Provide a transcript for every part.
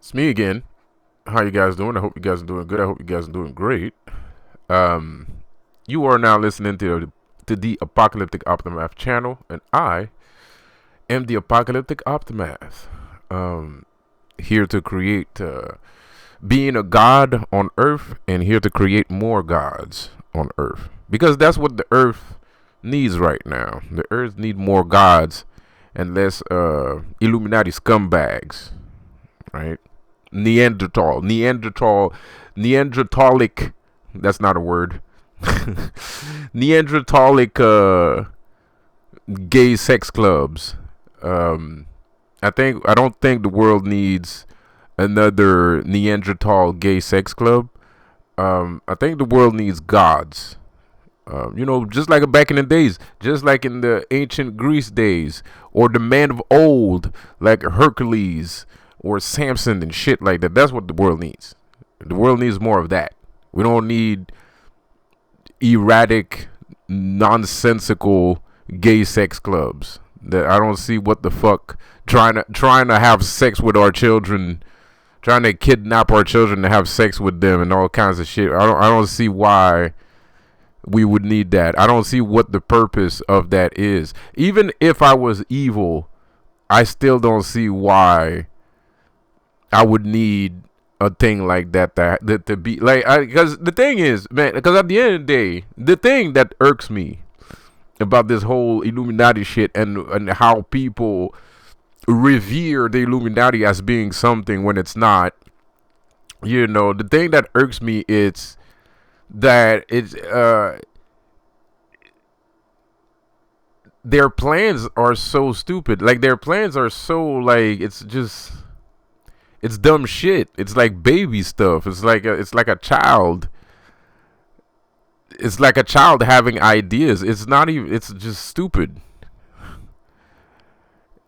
It's me again. How you guys doing? I hope you guys are doing good. I hope you guys are doing great. Um, you are now listening to the Apocalyptic Optimath channel, and I am the Apocalyptic Optimath. Um, Here to create, being a god on Earth, and here to create more gods on Earth, because that's what the Earth needs right now. The Earth need more gods and less Illuminati scumbags, right? Neanderthalic. That's not a word. Neanderthalic gay sex clubs. Um, I don't think the world needs another Neanderthal gay sex club. I think the world needs gods. Just like back in the days, just like in the ancient Greece days, or the man of old, like Hercules or Samson and shit like that. That's what the world needs. The world needs more of that. We don't need erratic, nonsensical gay sex clubs. That I don't see what the fuck trying to have sex with our children, trying to kidnap our children to have sex with them and all kinds of shit. I don't see why we would need that. I don't see what the purpose of that is. Even if I was evil, I still don't see why I would need a thing like that to be like, because the thing is, man, because at the end of the day, the thing that irks me about this whole Illuminati shit and how people revere the Illuminati as being something when it's not, the thing that irks me is that their plans are so stupid. Like, their plans are so, like, it's dumb shit. It's like baby stuff. It's like a child. It's like a child having ideas. It's not even. It's just stupid.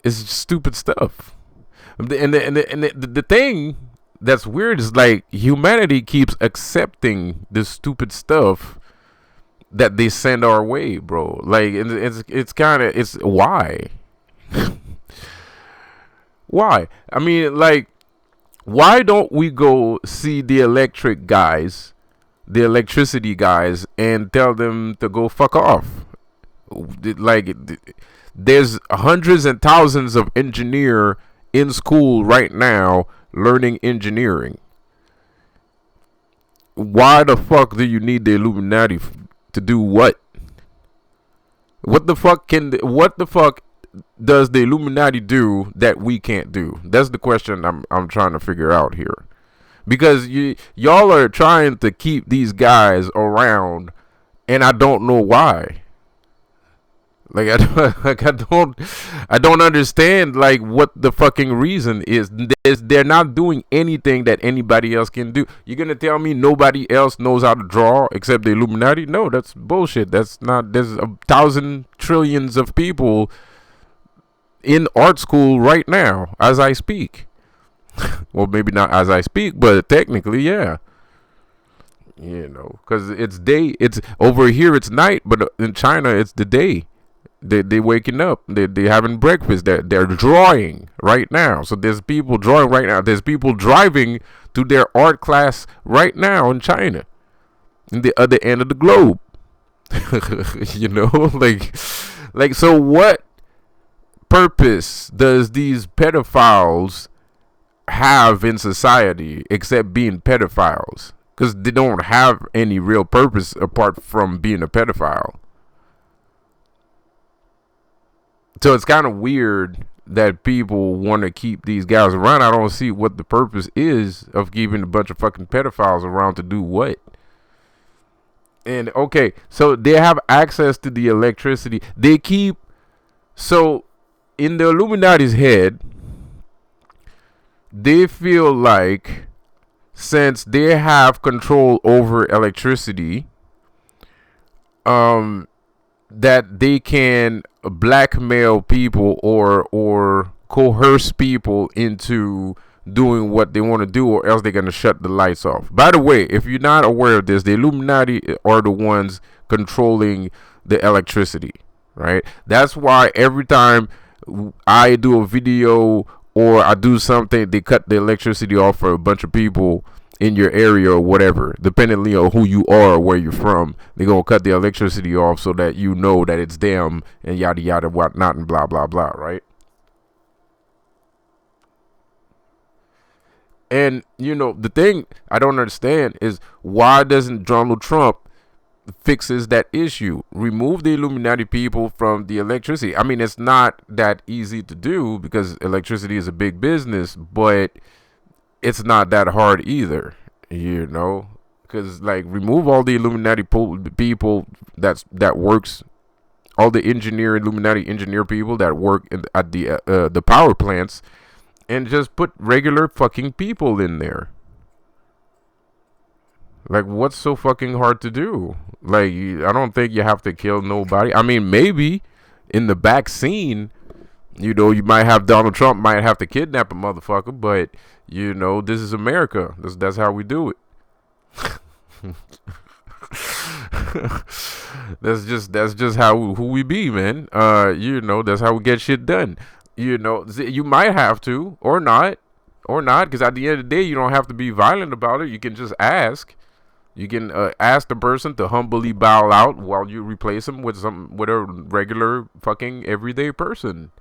It's just stupid stuff. And the thing that's weird is, like, humanity keeps accepting this stupid stuff that they send our way, bro. Like, it's kind of, it's why. Why? I mean, like, why don't we go see the electricity guys, and tell them to go fuck off? Like, there's hundreds and thousands of engineer in school right now learning engineering. Why the fuck do you need the Illuminati to do what? What the fuck does the Illuminati do that we can't do? That's the question I'm trying to figure out here. Because y'all are trying to keep these guys around, and I don't know why. Like, I don't understand, like, what the fucking reason is. They're not doing anything that anybody else can do. You're gonna tell me nobody else knows how to draw except the Illuminati? No, that's bullshit. That's not. There's 1,000 trillions of people in art school right now as I speak. Well, maybe not as I speak, but technically, yeah. Because it's over here, it's night, but in China, it's the day. They waking up. They having breakfast. They're drawing right now. So there's people drawing right now. There's people driving to their art class right now in China, in the other end of the globe. like so. What purpose does these pedophiles have in society except being pedophiles? Because they don't have any real purpose apart from being a pedophile. So it's kind of weird that people want to keep these guys around. I don't see what the purpose is of keeping a bunch of fucking pedophiles around to do what. And okay, so they have access to the electricity. So in the Illuminati's head, they feel like, since they have control over electricity, that they can blackmail people or coerce people into doing what they want to do, or else they're going to shut the lights off. By the way, if you're not aware of this, the Illuminati are the ones controlling the electricity, right? That's why every time I do a video or I do something, they cut the electricity off for a bunch of people in your area or whatever, depending on who you are or where you're from, they're gonna cut the electricity off so that you know that it's them and yada yada whatnot and blah blah blah, right? And the thing I don't understand is, why doesn't Donald Trump fixes that issue, remove the Illuminati people from the electricity? I mean, it's not that easy to do because electricity is a big business, but it's not that hard either, because like, remove all the Illuminati people that works, all the Illuminati engineer people that work at the power plants, and just put regular fucking people in there. Like, what's so fucking hard to do? Like, I don't think you have to kill nobody. I mean, maybe in the back scene, you might have Donald Trump might have to kidnap a motherfucker, but this is America. That's how we do it. that's just who we be, man. That's how we get shit done. You might have to, or not, because at the end of the day, you don't have to be violent about it. You can just ask. You can ask the person to humbly bow out while you replace them with a regular fucking everyday person,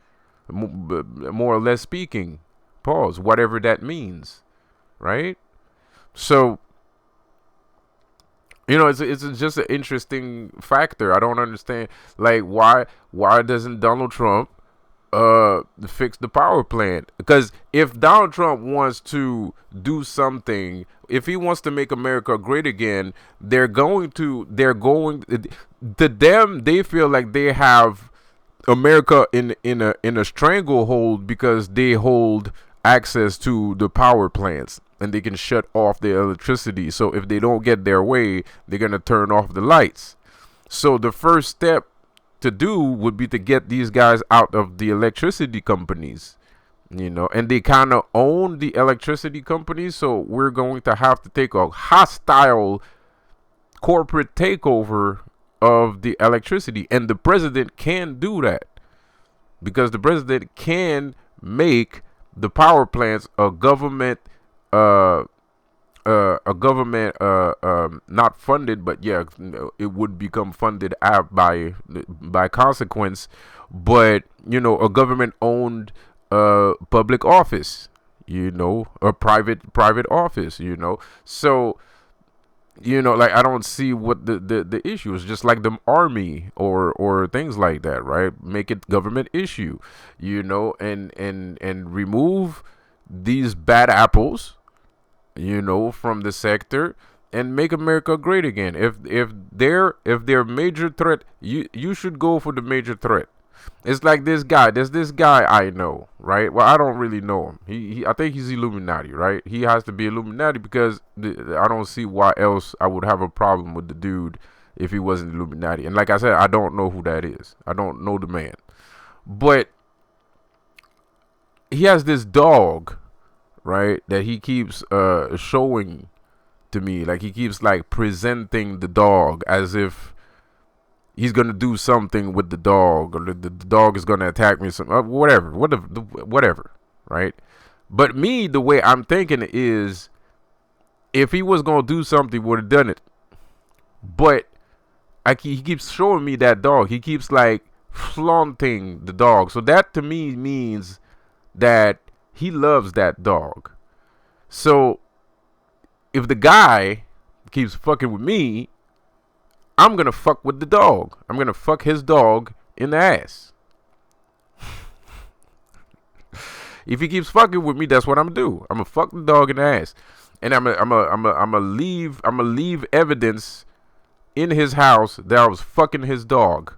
more or less speaking. Pause. Whatever that means, right? So, it's just an interesting factor. I don't understand, like, why doesn't Donald Trump fix the power plant? Because if Donald Trump wants to do something, if he wants to make America great again, they feel like they have America in a stranglehold because they hold access to the power plants and they can shut off the electricity. So if they don't get their way, they're gonna turn off the lights. So the first step to do would be to get these guys out of the electricity companies, and they kind of own the electricity companies. So we're going to have to take a hostile corporate takeover of the electricity, and the president can do that because the president can make the power plants a government not funded, but yeah, it would become funded by consequence, but a government owned public office, a private office, so like, I don't see what the issue is. Just like the army or things like that, right? Make it government issue, and remove these bad apples, from the sector, and make America great again. If they're major threat, you should go for the major threat. It's like there's this guy I know, right? Well, I don't really know him. He I think he's Illuminati, right? He has to be Illuminati because I don't see why else I would have a problem with the dude if he wasn't Illuminati. And like I said, I don't know who that is. I don't know the man. But he has this dog, right, that he keeps showing to me. Like, he keeps like presenting the dog as if he's gonna do something with the dog, or the dog is gonna attack me, whatever, right? But me, the way I'm thinking is, if he was gonna do something, he would have done it. But he keeps showing me that dog. He keeps like flaunting the dog. So that to me means that he loves that dog. So if the guy keeps fucking with me, I'm gonna fuck with the dog. I'm gonna fuck his dog in the ass. If he keeps fucking with me, that's what I'm gonna do. I'm gonna fuck the dog in the ass, and I'm gonna leave evidence in his house that I was fucking his dog.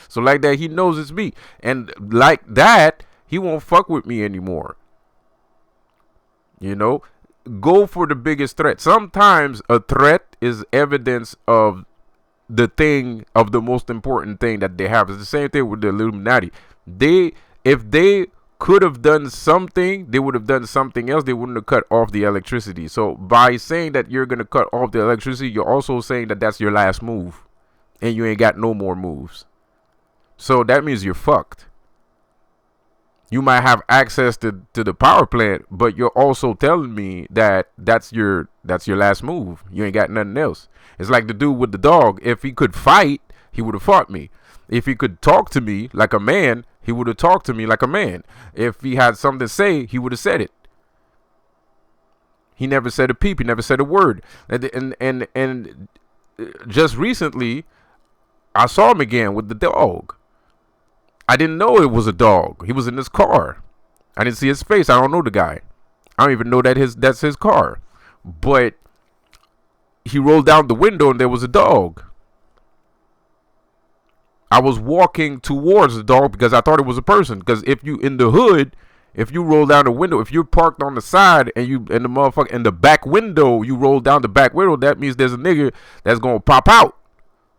So like that, he knows it's me, and like that, he won't fuck with me anymore. Go for the biggest threat. Sometimes a threat is evidence of the most important thing that they have. It's the same thing with the Illuminati. If they could have done something, they would have done something else. They wouldn't have cut off the electricity. So by saying that you're going to cut off the electricity, you're also saying that that's your last move, and you ain't got no more moves. So that means you're fucked. You might have access to the power plant, but you're also telling me that that's your last move. You ain't got nothing else. It's like the dude with the dog. If he could fight, he would have fought me. If he could talk to me like a man, he would have talked to me like a man. If he had something to say, he would have said it. He never said a peep. He never said a word. And just recently, I saw him again with the dog. I didn't know it was a dog. He was in his car. I didn't see his face. I don't know the guy. I don't even know that's his car. But he rolled down the window and there was a dog. I was walking towards the dog because I thought it was a person. Because if you in the hood, if you roll down the window, if you're parked on the side and you and the motherfucker in the back window, you roll down the back window, that means there's a nigga that's gonna pop out.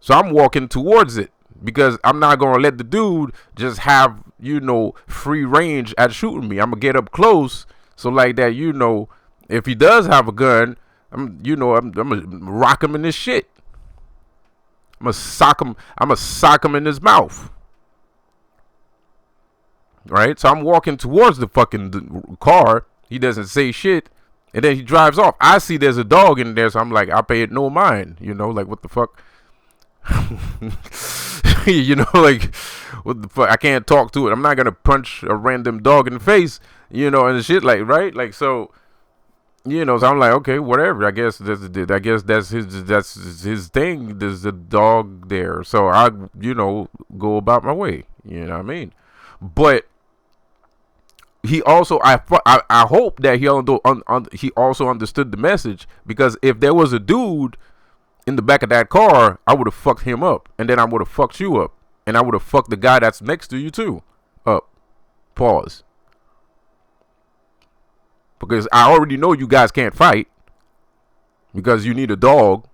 So I'm walking towards it because I'm not gonna let the dude just have, free range at shooting me. I'm gonna get up close so like that, if he does have a gun, I'm gonna rock him in this shit. I'm gonna sock him in his mouth. Right? So I'm walking towards the fucking car. He doesn't say shit. And then he drives off. I see there's a dog in there, so I'm like, I pay it no mind. Like, what the fuck? Like, what the fuck? I can't talk to it. I'm not gonna punch a random dog in the face, and shit, like, right? Like, so, so I'm like, okay, whatever. I guess that's his thing. There's a dog there. So I, go about my way. You know what I mean? But he also, I hope that he also understood the message, because if there was a dude in the back of that car, I would have fucked him up, and then I would have fucked you up, and I would have fucked the guy that's next to you too up. Pause. Because I already know you guys can't fight because you need a dog.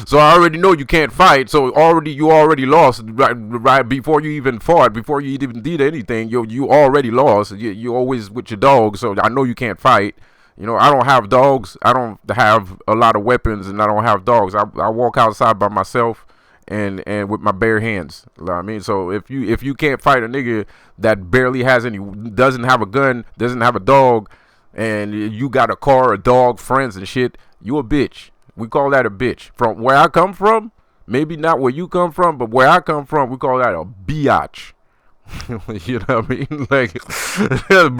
So I already know you can't fight. So you already lost right before you even fought, before you even did anything. You already lost. You always with your dog. So I know you can't fight. I don't have dogs. I don't have a lot of weapons, and I don't have dogs. I walk outside by myself and with my bare hands. You know what I mean? So if you can't fight a nigga that barely has doesn't have a gun, doesn't have a dog, and you got a car, a dog, friends and shit, you a bitch. We call that a bitch. From where I come from, maybe not where you come from, but where I come from, we call that a biatch. You know what I mean? Like,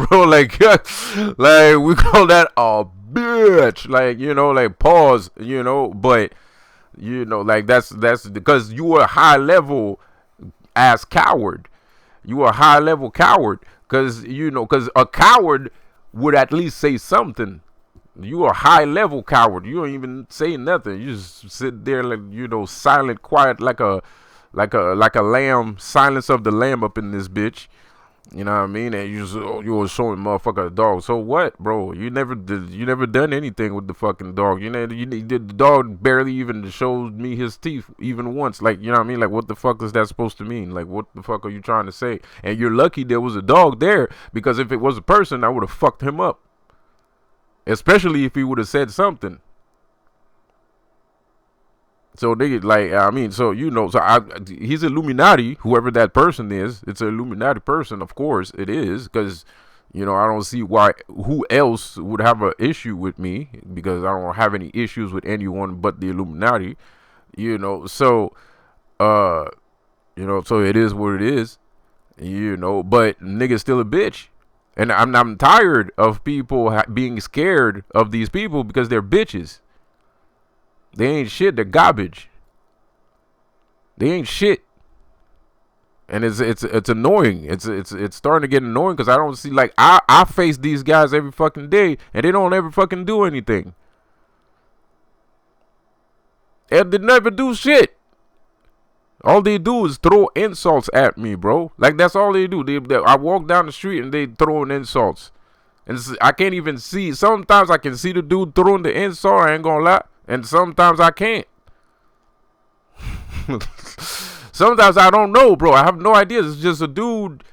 bro, like we call that a bitch. Like, like, pause, but like that's because you are a high level ass coward. You are a high level coward because a coward would at least say something. You are a high level coward. You don't even say nothing. You just sit there like, silent, quiet, like a lamb, silence of the lamb up in this bitch. You know what I mean? And you were showing motherfucker a dog. So what, bro? You never done anything with the fucking dog. The dog barely even showed me his teeth even once. Like, you know what I mean? Like, what the fuck is that supposed to mean? Like, what the fuck are you trying to say? And you're lucky there was a dog there, because if it was a person, I would have fucked him up. Especially if he would have said something. So they he's Illuminati, whoever that person is. It's an Illuminati person, of course it is, because I don't see who else would have an issue with me, because I don't have any issues with anyone but the Illuminati. So so it is what it is. But nigga's still a bitch. And I'm tired of people being scared of these people because they're bitches. They ain't shit. They're garbage. They ain't shit. And it's annoying. It's starting to get annoying because I don't see, like, I face these guys every fucking day and they don't ever fucking do anything. And they never do shit. All they do is throw insults at me, bro. Like, that's all they do. I walk down the street and they throwing insults. And I can't even see. Sometimes I can see the dude throwing the insult, I ain't gonna lie. And sometimes I can't. Sometimes I don't know, bro. I have no idea. It's just a dude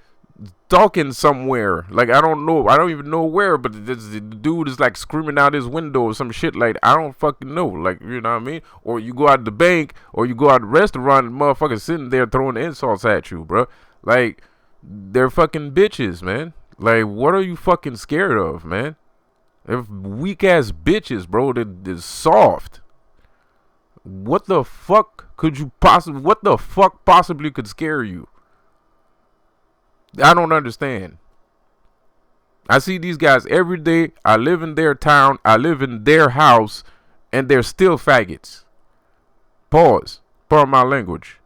talking somewhere. Like, I don't know. I don't even know where, but the dude is like screaming out his window or some shit. Like, I don't fucking know. Like, you know what I mean? Or you go out the bank or you go out the restaurant and motherfuckers sitting there throwing insults at you, bro. Like, they're fucking bitches, man. Like, what are you fucking scared of, man? They're weak ass bitches, bro. They're soft. What the fuck could you possibly? What the fuck possibly could scare you? I don't understand. I see these guys every day. I live in their town. I live in their house, and they're still faggots. Pause. Pardon my language.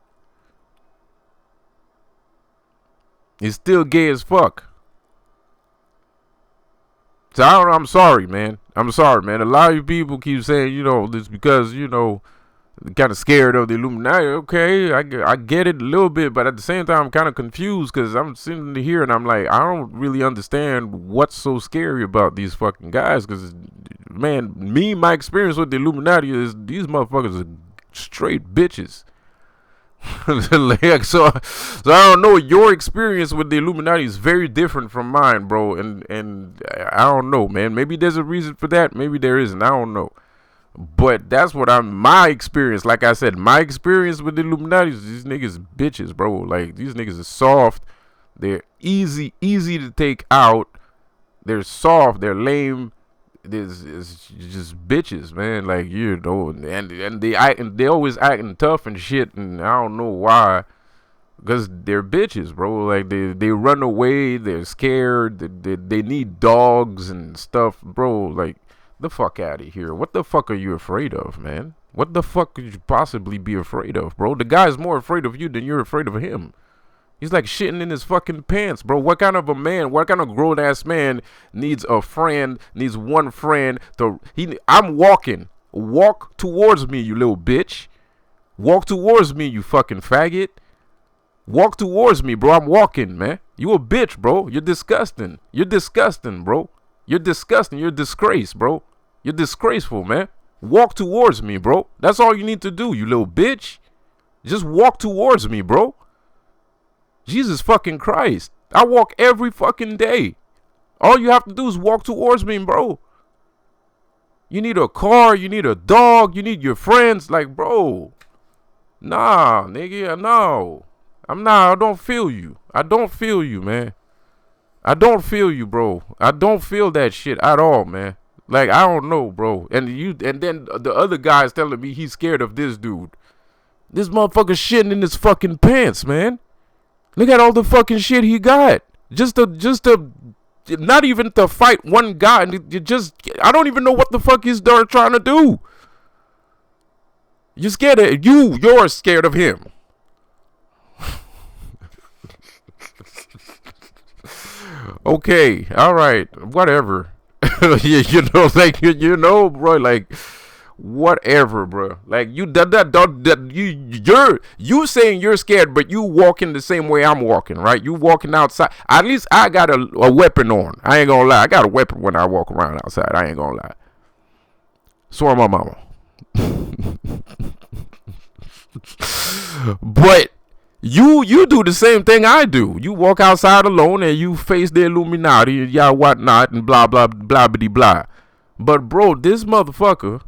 He's still gay as fuck. So I'm sorry, man. I'm sorry, man. A lot of you people keep saying, you know, this because, you know, kind of scared of the Illuminati. Okay, I get it a little bit, but at the same time, I'm kind of confused because I'm sitting here and I'm like, I don't really understand what's so scary about these fucking guys. Because, man, my experience with the Illuminati is these motherfuckers are straight bitches. Like, so I don't know. Your experience with the Illuminati is very different from mine, bro. And I don't know, man. Maybe there's a reason for that. Maybe there isn't. I don't know. But that's what my experience. Like I said, my experience with the Illuminati is these niggas bitches, bro. Like, these niggas are soft. They're easy to take out. They're soft. They're lame. It's just bitches, man. Like, you know, and they always acting tough and shit, and I don't know why, because they're bitches, bro. Like, they run away, they're scared, they need dogs and stuff, bro. Like, the fuck out of here. What the fuck are you afraid of, man? What the fuck could you possibly be afraid of, bro? The guy's more afraid of you than you're afraid of him. He's like shitting in his fucking pants, bro. What kind of a man, what kind of grown-ass man needs a friend, needs one friend to... I'm walking. Walk towards me, you little bitch. Walk towards me, you fucking faggot. Walk towards me, bro. I'm walking, man. You a bitch, bro. You're disgusting. You're disgusting, bro. You're disgusting. You're a disgrace, bro. You're disgraceful, man. Walk towards me, bro. That's all you need to do, you little bitch. Just walk towards me, bro. Jesus fucking Christ. I walk every fucking day. All you have to do is walk towards me, bro. You need a car. You need a dog. You need your friends. Like, bro. Nah, nigga. No. I don't feel you. I don't feel you, man. I don't feel you, bro. I don't feel that shit at all, man. Like, I don't know, bro. And then the other guy's telling me he's scared of this dude. This motherfucker shitting in his fucking pants, man. Look at all the fucking shit he got. Just to, not even to fight one guy. I don't even know what the fuck he's trying to do. You're scared of, you're scared of him. Okay, all right, whatever. you know, like, you know, bro, like, whatever, bro. Like, you you saying you're scared, but you walking the same way I'm walking, right? You walking outside. At least I got a weapon on. I ain't gonna lie. I got a weapon when I walk around outside. I ain't gonna lie. Swear on my mama. But you do the same thing I do. You walk outside alone and you face the Illuminati and y'all whatnot and blah blah blah blah blah. But bro, this motherfucker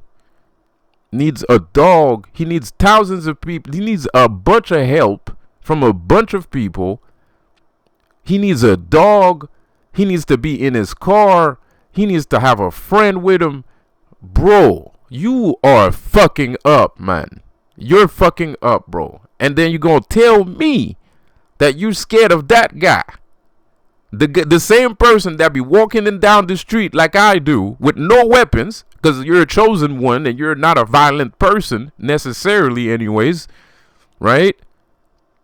needs a dog. He needs thousands of people. He needs a bunch of help from a bunch of people. He needs a dog. He needs to be in his car. He needs to have a friend with him. Bro, you are fucking up, man. You're fucking up, bro. And then you're gonna tell me that you're scared of that guy. The same person that be walking down the street like I do with no weapons, because you're a chosen one and you're not a violent person necessarily anyways, right?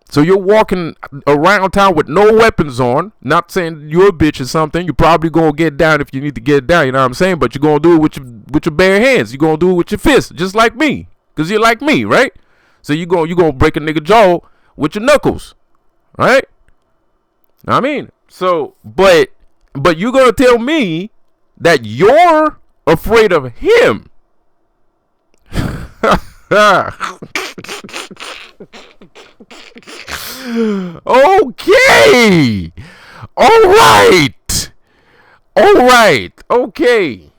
So you're walking around town with no weapons on, not saying you're a bitch or something. You're probably going to get down if you need to get down, you know what I'm saying? But you're going to do it with your bare hands. You're going to do it with your fists, just like me, because you're like me, right? So you're going to break a nigga jaw with your knuckles, right? I mean, so, but you're going to tell me that you're afraid of him. Okay. All right. Okay.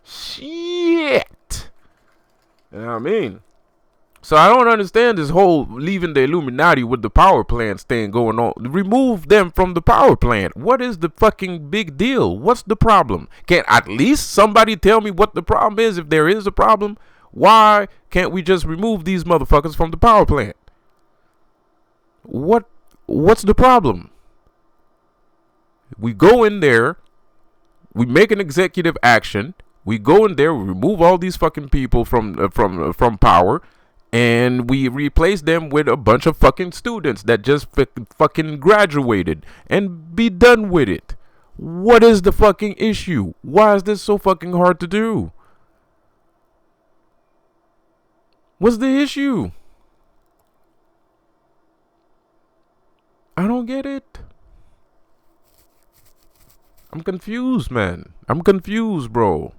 Shit. You know what I mean? So I don't understand this whole leaving the Illuminati with the power plants thing going on. Remove them from the power plant. What is the fucking big deal? What's the problem? Can't at least somebody tell me what the problem is if there is a problem? Why can't we just remove these motherfuckers from the power plant? What's the problem? We go in there, we make an executive action, we go in there, we remove all these fucking people from power, and we replace them with a bunch of fucking students that just fucking graduated, and be done with it. What is the fucking issue? Why is this so fucking hard to do? What's the issue? I don't get it. I'm confused, man. I'm confused, bro.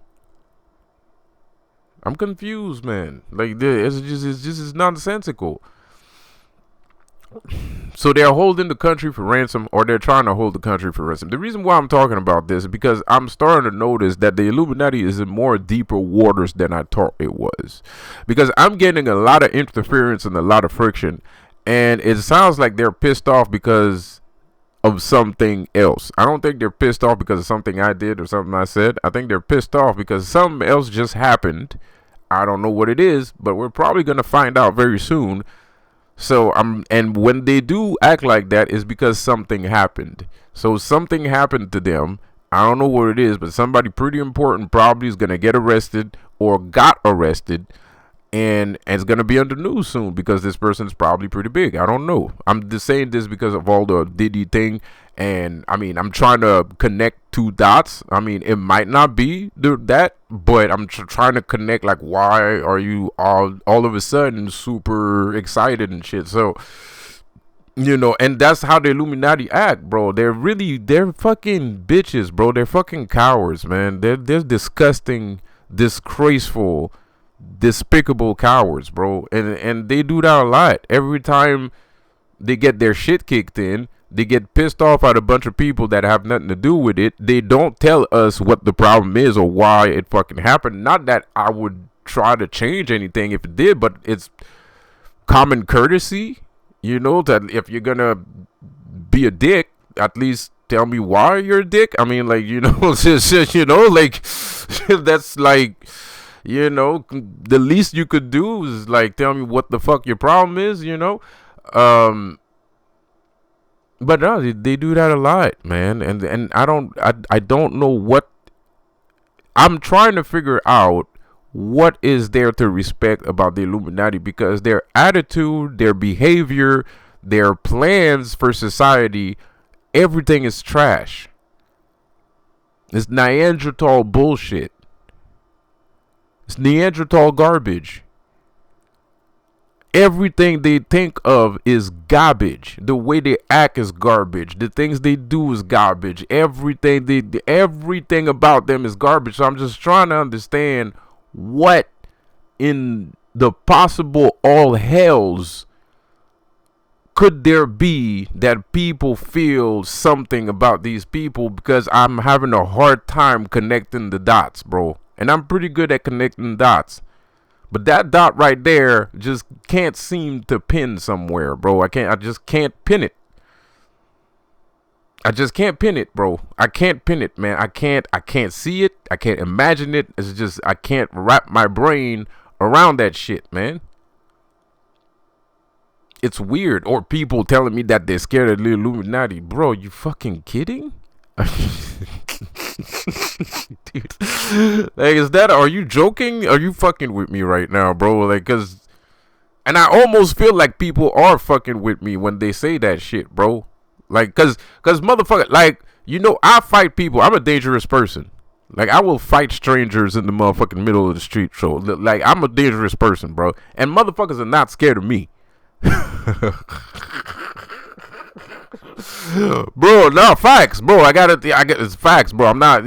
I'm confused, man. Like, this is nonsensical. So they're holding the country for ransom, or they're trying to hold the country for ransom. The reason why I'm talking about this is because I'm starting to notice that the Illuminati is in more deeper waters than I thought it was. Because I'm getting a lot of interference and a lot of friction. And it sounds like they're pissed off because of something else. I don't think they're pissed off because of something I did or something I said. I think they're pissed off because something else just happened. I don't know what it is, but we're probably going to find out very soon. So and when they do act like that, is because something happened. So something happened to them. I don't know what it is, but somebody pretty important probably is going to get arrested or got arrested. And it's going to be on the news soon because this person's probably pretty big. I don't know. I'm just saying this because of all the Diddy thing. And, I mean, I'm trying to connect two dots. I mean, it might not be that, but I'm trying to connect, like, why are you all of a sudden super excited and shit? So, you know, and that's how the Illuminati act, bro. They're fucking bitches, bro. They're fucking cowards, man. They're disgusting, disgraceful, despicable cowards, bro. And they do that a lot. Every time they get their shit kicked in, they get pissed off at a bunch of people that have nothing to do with it. They don't tell us what the problem is or why it fucking happened. Not that I would try to change anything if it did, but it's common courtesy, you know, that if you're gonna be a dick, at least tell me why you're a dick. I mean, like, you know, just, you know, like, that's like, you know, the least you could do is like tell me what the fuck your problem is, you know. But no, they do that a lot, man. And I don't know what. I'm trying to figure out what is there to respect about the Illuminati, because their attitude, their behavior, their plans for society, everything is trash. It's Neanderthal bullshit. It's Neanderthal garbage. Everything they think of is garbage. The way they act is garbage. The things they do is garbage. Everything about them is garbage. So I'm just trying to understand what in the possible all hells could there be that people feel something about these people, because I'm having a hard time connecting the dots, bro. And I'm pretty good at connecting dots. But that dot right there just can't seem to pin somewhere, bro. I just can't pin it. I just can't pin it, bro. I can't pin it, man. I can't see it. I can't imagine it. It's just, I can't wrap my brain around that shit, man. It's weird. Or people telling me that they're scared of the Illuminati. Bro, you fucking kidding? Dude, like, are you joking? Are you fucking with me right now, bro? Like, and I almost feel like people are fucking with me when they say that shit, bro. Like, cause motherfucker, like, you know, I fight people. I'm a dangerous person. Like, I will fight strangers in the motherfucking middle of the street. So, like, I'm a dangerous person, bro. And motherfuckers are not scared of me. Bro, no, facts, bro. It's facts, bro. I'm not,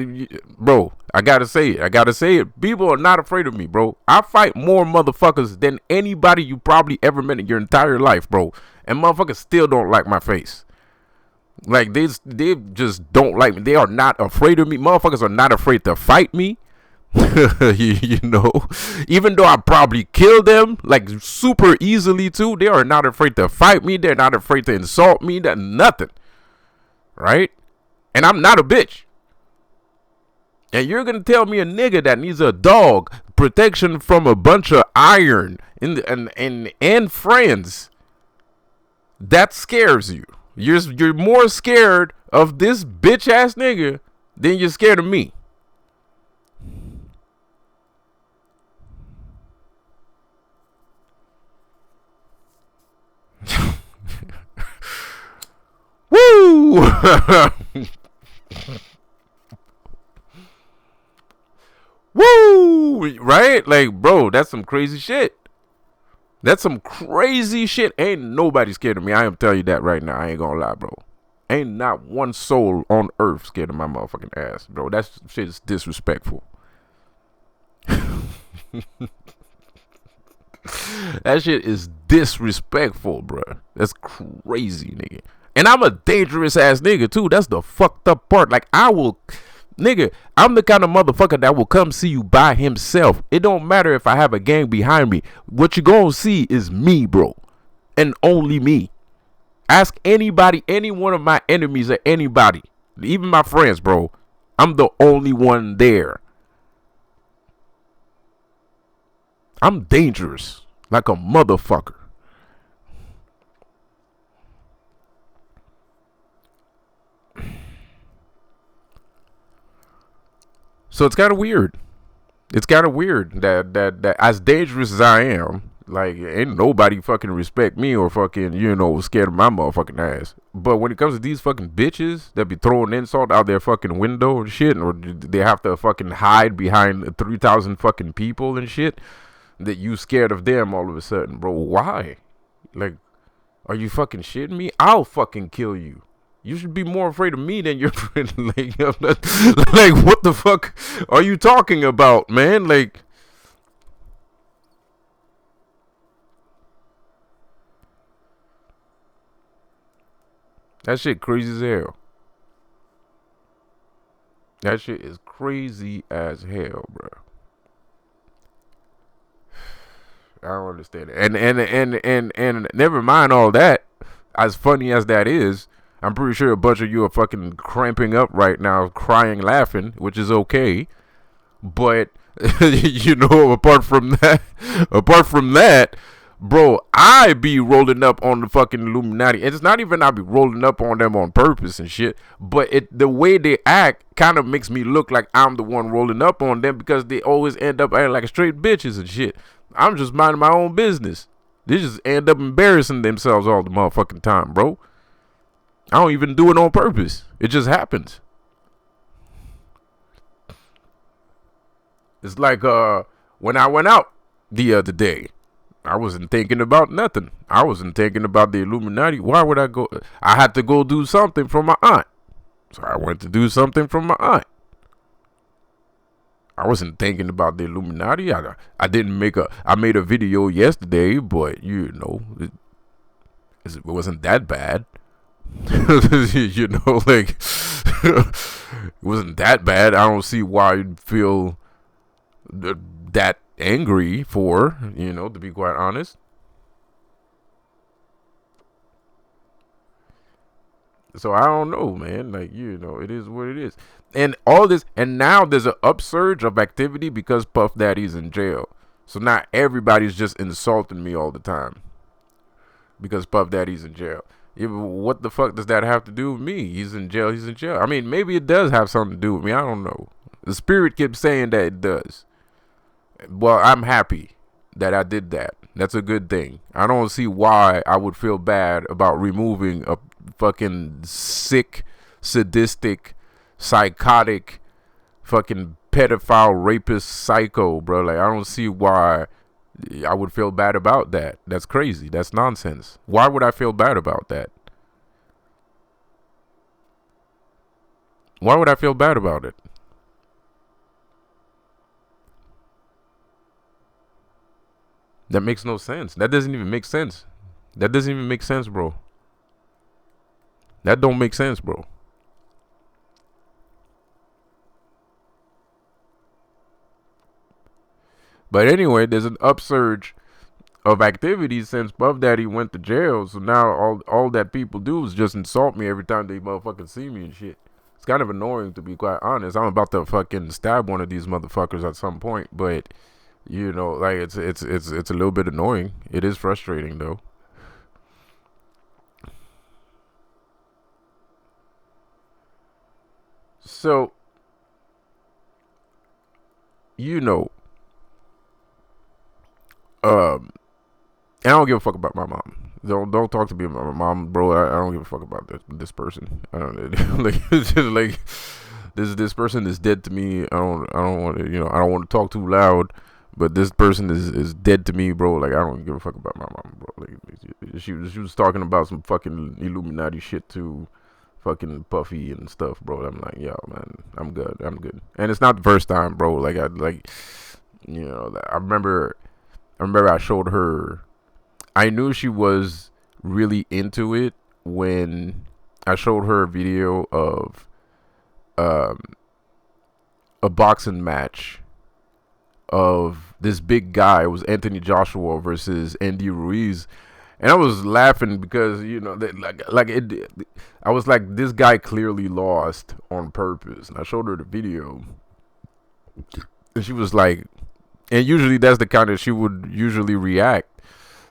bro. I gotta say it. People are not afraid of me, bro. I fight more motherfuckers than anybody you probably ever met in your entire life, bro. And motherfuckers still don't like my face. Like, they just don't like me. They are not afraid of me. Motherfuckers are not afraid to fight me. You know, even though I probably kill them like super easily too, they are not afraid to fight me. They're not afraid to insult me. That nothing, right? And I'm not a bitch. And you're gonna tell me a nigga that needs a dog protection from a bunch of iron and friends, that scares you. You're more scared of this bitch ass nigga than you're scared of me. Woo! Woo! Right? Like, bro, that's some crazy shit. That's some crazy shit. Ain't nobody scared of me. I am telling you that right now. I ain't gonna lie, bro. Ain't not one soul on earth scared of my motherfucking ass, bro. That shit is disrespectful. That shit is disrespectful, bro. That's crazy, nigga. And I'm a dangerous ass nigga, too. That's the fucked up part. Like, nigga, I'm the kind of motherfucker that will come see you by himself. It don't matter if I have a gang behind me. What you gonna see is me, bro. And only me. Ask anybody, any one of my enemies or anybody, even my friends, bro. I'm the only one there. I'm dangerous like a motherfucker. So it's kind of weird. It's kind of weird that as dangerous as I am, like, ain't nobody fucking respect me or fucking, scared of my motherfucking ass. But when it comes to these fucking bitches that be throwing insult out their fucking window and shit, or they have to fucking hide behind 3,000 fucking people and shit, that you scared of them all of a sudden, bro. Why? Like, are you fucking shitting me? I'll fucking kill you. You should be more afraid of me than your friend. Like, what the fuck are you talking about, man? Like, that shit crazy as hell. That shit is crazy as hell, bro. I don't understand it. And never mind all that. As funny as that is, I'm pretty sure a bunch of you are fucking cramping up right now, crying, laughing, which is okay. But apart from that, bro, I be rolling up on the fucking Illuminati. And it's not even I be rolling up on them on purpose and shit, but the way they act kind of makes me look like I'm the one rolling up on them, because they always end up acting like straight bitches and shit. I'm just minding my own business. They just end up embarrassing themselves all the motherfucking time, bro. I don't even do it on purpose. It just happens. It's like when I went out the other day, I wasn't thinking about nothing. I wasn't thinking about the Illuminati. Why would I go? I had to go do something for my aunt. So I went to do something for my aunt. I wasn't thinking about the Illuminati. I didn't I made a video yesterday, but it wasn't that bad. Like, it wasn't that bad. I don't see why you'd feel that angry for, to be quite honest. So I don't know, man. Like, it is what it is. And all this, and now there's an upsurge of activity because Puff Daddy's in jail. So not everybody's just insulting me all the time because Puff Daddy's in jail. What the fuck does that have to do with me? He's in jail. He's in jail. I mean, maybe it does have something to do with me. I don't know. The spirit keeps saying that it does. Well, I'm happy that I did that. That's a good thing. I don't see why I would feel bad about removing a fucking sick, sadistic, psychotic, fucking pedophile, rapist, psycho, bro. Like, I don't see why I would feel bad about that. That's crazy. That's nonsense. Why would I feel bad about that? Why would I feel bad about it? That makes no sense. That doesn't even make sense. That doesn't even make sense, bro. That don't make sense, bro. But anyway, there's an upsurge of activity since Puff Daddy went to jail. So now all that people do is just insult me every time they motherfucking see me and shit. It's kind of annoying, to be quite honest. I'm about to fucking stab one of these motherfuckers at some point, but you know, like it's a little bit annoying. It is frustrating though. So, you know, um, I don't give a fuck about my mom. Don't talk to me about my mom, bro. I don't give a fuck about this person. I don't like it's just like this person is dead to me. I don't want to I don't want to talk too loud, but this person is dead to me, bro. Like I don't give a fuck about my mom, bro. Like she was talking about some fucking Illuminati shit too, fucking Puffy and stuff, bro. I'm like, yo, man, I'm good. And it's not the first time, bro. Like I like, I remember I showed her. I knew she was really into it when I showed her a video of um, a boxing match of this big guy. It was Anthony Joshua versus Andy Ruiz, and I was laughing because I was like, this guy clearly lost on purpose, and I showed her the video, and she was like, and usually that's the kind of she would usually react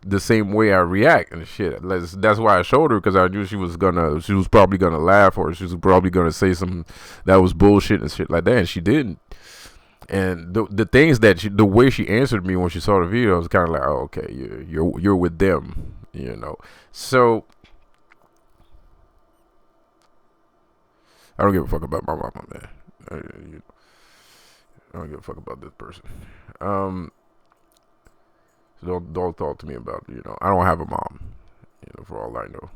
the same way I react and shit. That's why I showed her, because I knew she was probably gonna laugh, or she was probably gonna say something that was bullshit and shit like that, and she didn't. And the things the way she answered me when she saw the video, I was kind of like, oh, okay, you're with them, So I don't give a fuck about my mama, man. I don't give a fuck about this person. So don't talk to me about I don't have a mom. For all I know.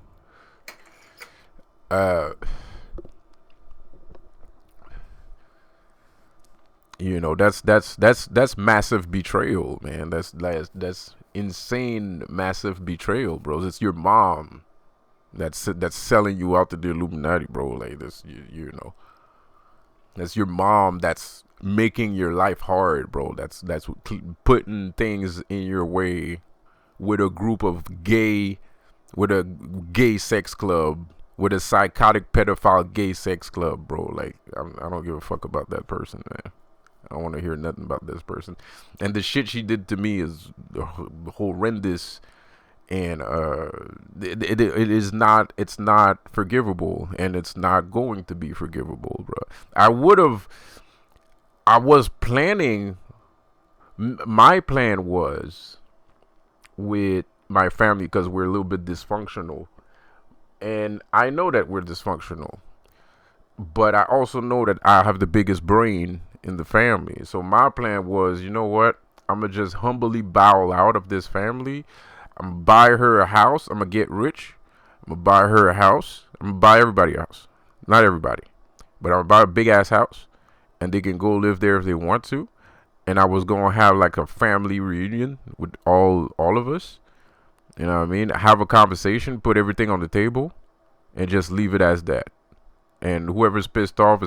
That's massive betrayal, man. That's insane, massive betrayal, bros. It's your mom that's selling you out to the Illuminati, bro. Like this, that's your mom that's making your life hard, bro. That's putting things in your way with a group of with a gay sex club, with a psychotic pedophile gay sex club, bro. Like I don't give a fuck about that person, man. I don't want to hear nothing about this person. And the shit she did to me is horrendous, and it's not forgivable, and it's not going to be forgivable, bro. I was planning. My plan was with my family, because we're a little bit dysfunctional, and I know that we're dysfunctional, but I also know that I have the biggest brain in the family. So my plan was, you know what? I'm gonna just humbly bow out of this family. I'm gonna buy her a house. I'm gonna get rich. I'm gonna buy her a house. I'm gonna buy everybody a house. Not everybody, but I'm gonna buy a big ass house, and they can go live there if they want to. And I was gonna have like a family reunion with all of us. You know what I mean? Have a conversation, put everything on the table, and just leave it as that. And whoever's pissed off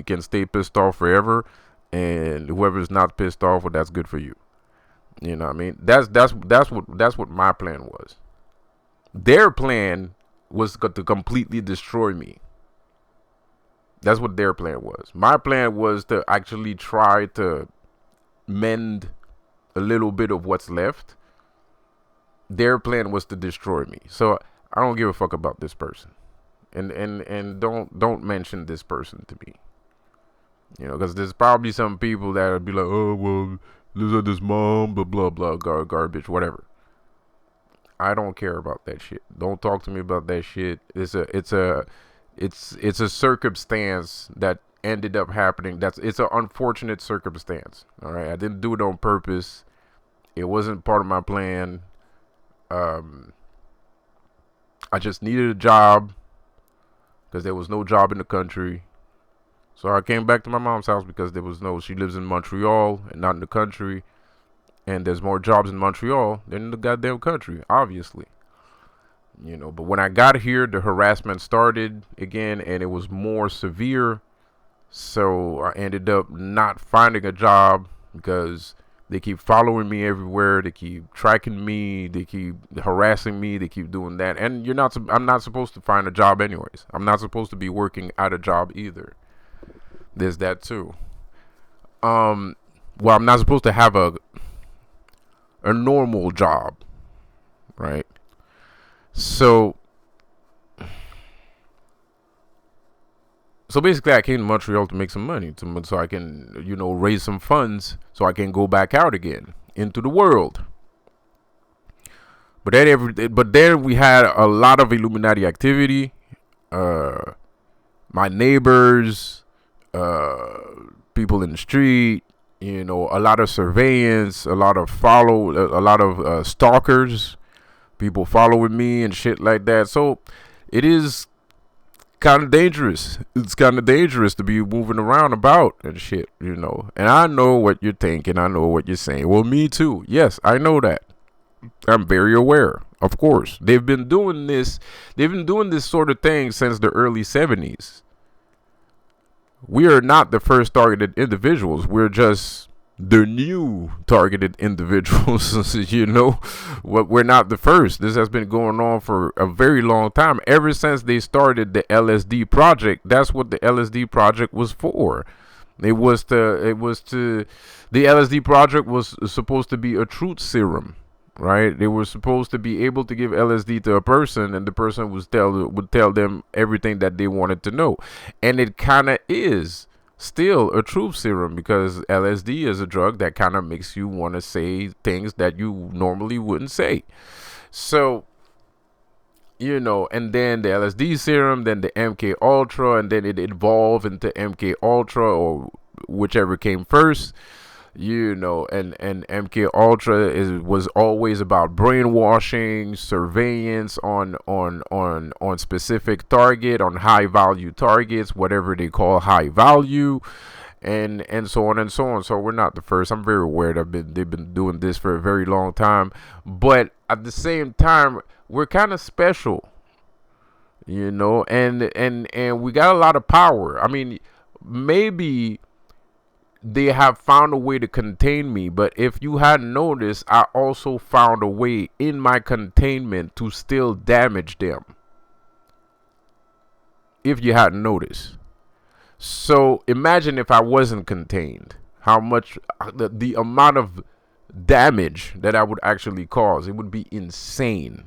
can stay pissed off forever, and whoever's not pissed off, well, that's good for you. You know what I mean? That's what my plan was. Their plan was to completely destroy me. That's what their plan was. My plan was to actually try to mend a little bit of what's left. Their plan was to destroy me. So I don't give a fuck about this person. And don't mention this person to me. Because there's probably some people that would be like, oh, well, this mom, blah, blah, blah, garbage, whatever. I don't care about that shit. Don't talk to me about that shit. It's a circumstance that ended up happening. It's an unfortunate circumstance. All right. I didn't do it on purpose. It wasn't part of my plan. I just needed a job, because there was no job in the country. So I came back to my mom's house, because she lives in Montreal and not in the country. And there's more jobs in Montreal than in the goddamn country, obviously. But when I got here, the harassment started again, and it was more severe. So I ended up not finding a job, because They keep following me everywhere. They keep tracking me. They keep harassing me. They keep doing that. And I'm not supposed to find a job anyways. I'm not supposed to be working at a job either. There's that too. Well, I'm not supposed to have a normal job, right? So basically, I came to Montreal to make some money, so I can, raise some funds, so I can go back out again into the world. But then we had a lot of Illuminati activity. My neighbors, people in the street, a lot of surveillance, a lot of stalkers, people following me and shit like that. So it is kind of dangerous. It's kind of dangerous to be moving around about and shit, And I know what you're thinking. I know what you're saying. Well, me too. Yes, I know that. I'm very aware. Of course, they've been doing this sort of thing since the early 70s. We are not the first targeted individuals. We're just the new targeted individuals. We're not the first. This has been going on for a very long time. Ever since they started the LSD project, that's what the LSD project was for. The LSD project was supposed to be a truth serum, right? They were supposed to be able to give LSD to a person, and the person would tell them everything that they wanted to know. And it kind of is still a truth serum, because LSD is a drug that kind of makes you want to say things that you normally wouldn't say. So, and then the LSD serum, then the MK Ultra, and then it evolved into MK Ultra, or whichever came first. And MK Ultra was always about brainwashing, surveillance on specific target, on high value targets, whatever they call high value, and so on and so on. So we're not the first. I'm very aware that they've been doing this for a very long time, but at the same time, we're kind of special, and we got a lot of power. I mean, maybe they have found a way to contain me, but if you hadn't noticed, I also found a way in my containment to still damage them, if you hadn't noticed. So imagine if I wasn't contained, how much the amount of damage that I would actually cause. It would be insane.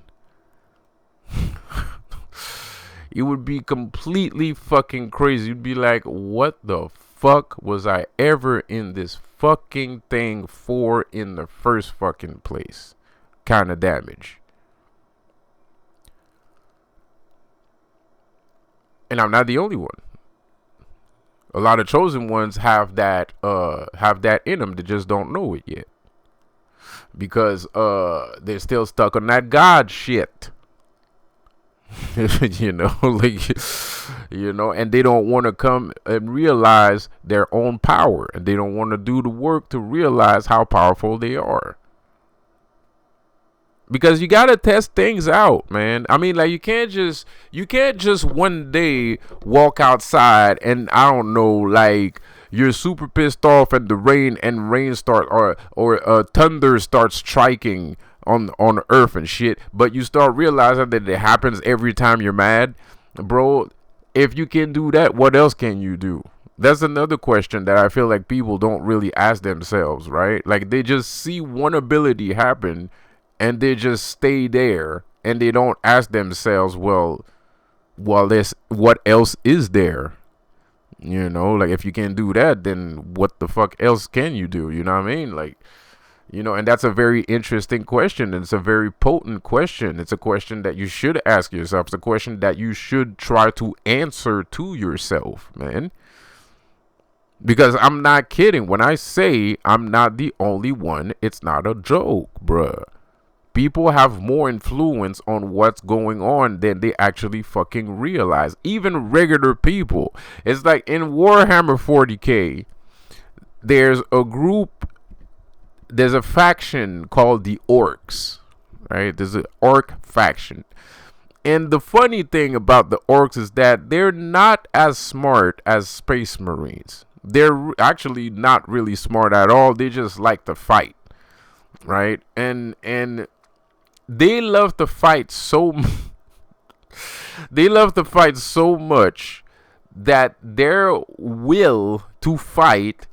It would be completely fucking crazy. You'd be like, what the fuck was I ever in this fucking thing for in the first fucking place? Kind of damage. And I'm not the only one. A lot of chosen ones have that in them. They just don't know it yet, because they're still stuck on that God shit. And they don't want to come and realize their own power, and they don't want to do the work to realize how powerful they are. Because you gotta test things out, man. I mean, like, you can't just one day walk outside and, I don't know, like, you're super pissed off and rain starts, or thunder starts striking on earth and shit, but you start realizing that it happens every time you're mad. Bro, if you can do that, what else can you do? That's another question that I feel like people don't really ask themselves, right? Like, they just see one ability happen and they just stay there, and they don't ask themselves, well, this, what else is there? Like, if you can't do that, then what the fuck else can you do? You know what I mean? Like, and that's a very interesting question. It's a very potent question. It's a question that you should ask yourself. It's a question that you should try to answer to yourself, man. Because I'm not kidding. When I say I'm not the only one, it's not a joke, bruh. People have more influence on what's going on than they actually fucking realize. Even regular people. It's like in Warhammer 40K, there's a faction called the Orcs, right? There's an Orc faction. And the funny thing about the Orcs is that they're not as smart as Space Marines. They're actually not really smart at all. They just like to fight, right? And they love to fight so they love to fight so much that their will to fight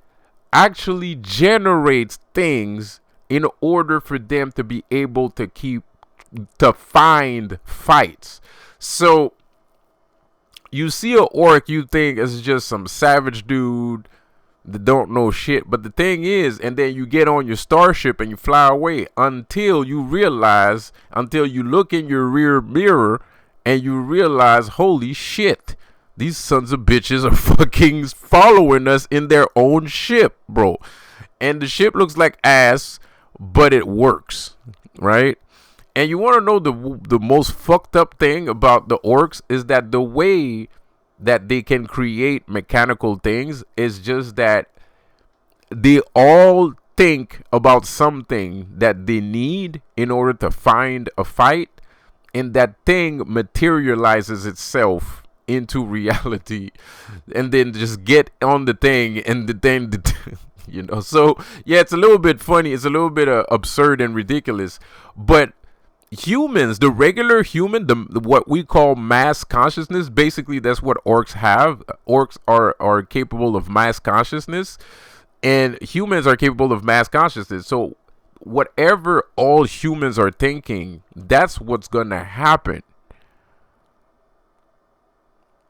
actually generates things in order for them to be able to find fights. So you see a orc, you think it's just some savage dude that don't know shit. But the thing is, and then you get on your starship and you fly away until you look in your rear mirror and you realize, holy shit, these sons of bitches are fucking following us in their own ship, bro. And the ship looks like ass, but it works, right? And you want to know the most fucked up thing about the orcs is that the way that they can create mechanical things is just that they all think about something that they need in order to find a fight, and that thing materializes itself into reality, and then just get on the thing, and the thing so yeah, it's a little bit funny, it's a little bit absurd and ridiculous. But humans, the regular human, what we call mass consciousness, basically that's what orcs have. Orcs are capable of mass consciousness, and humans are capable of mass consciousness. So whatever all humans are thinking, that's what's gonna happen.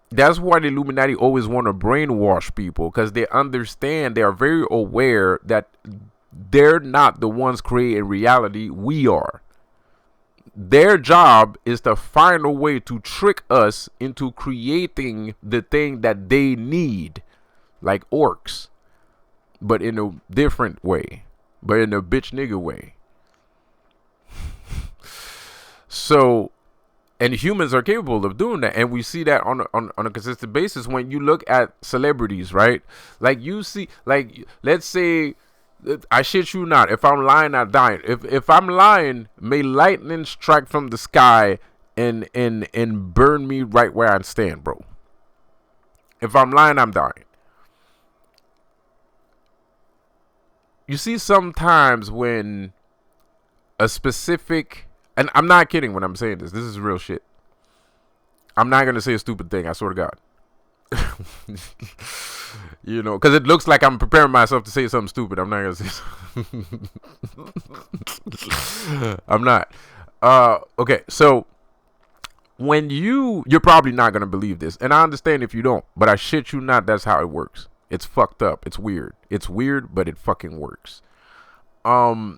That's why the Illuminati always want to brainwash people, because they understand, they are very aware that they're not the ones creating reality. We are. Their job is to find a way to trick us into creating the thing that they need, like orcs, but in a different way, but in a bitch nigga way. So, and humans are capable of doing that, and we see that on a consistent basis when you look at celebrities, right? Like you see, like let's say, I shit you not, if I'm lying, I'm dying. If I'm lying, may lightning strike from the sky and burn me right where I stand, bro. If I'm lying, I'm dying. You see, sometimes when a specific, and I'm not kidding when I'm saying this is real shit. I'm not gonna say a stupid thing, I swear to God. You know, because it looks like I'm preparing myself to say something stupid. I'm not gonna say I'm not. Okay, so when you're probably not gonna believe this, and I understand if you don't, but I shit you not, that's how it works. It's fucked up. It's weird. It's weird, but it fucking works. So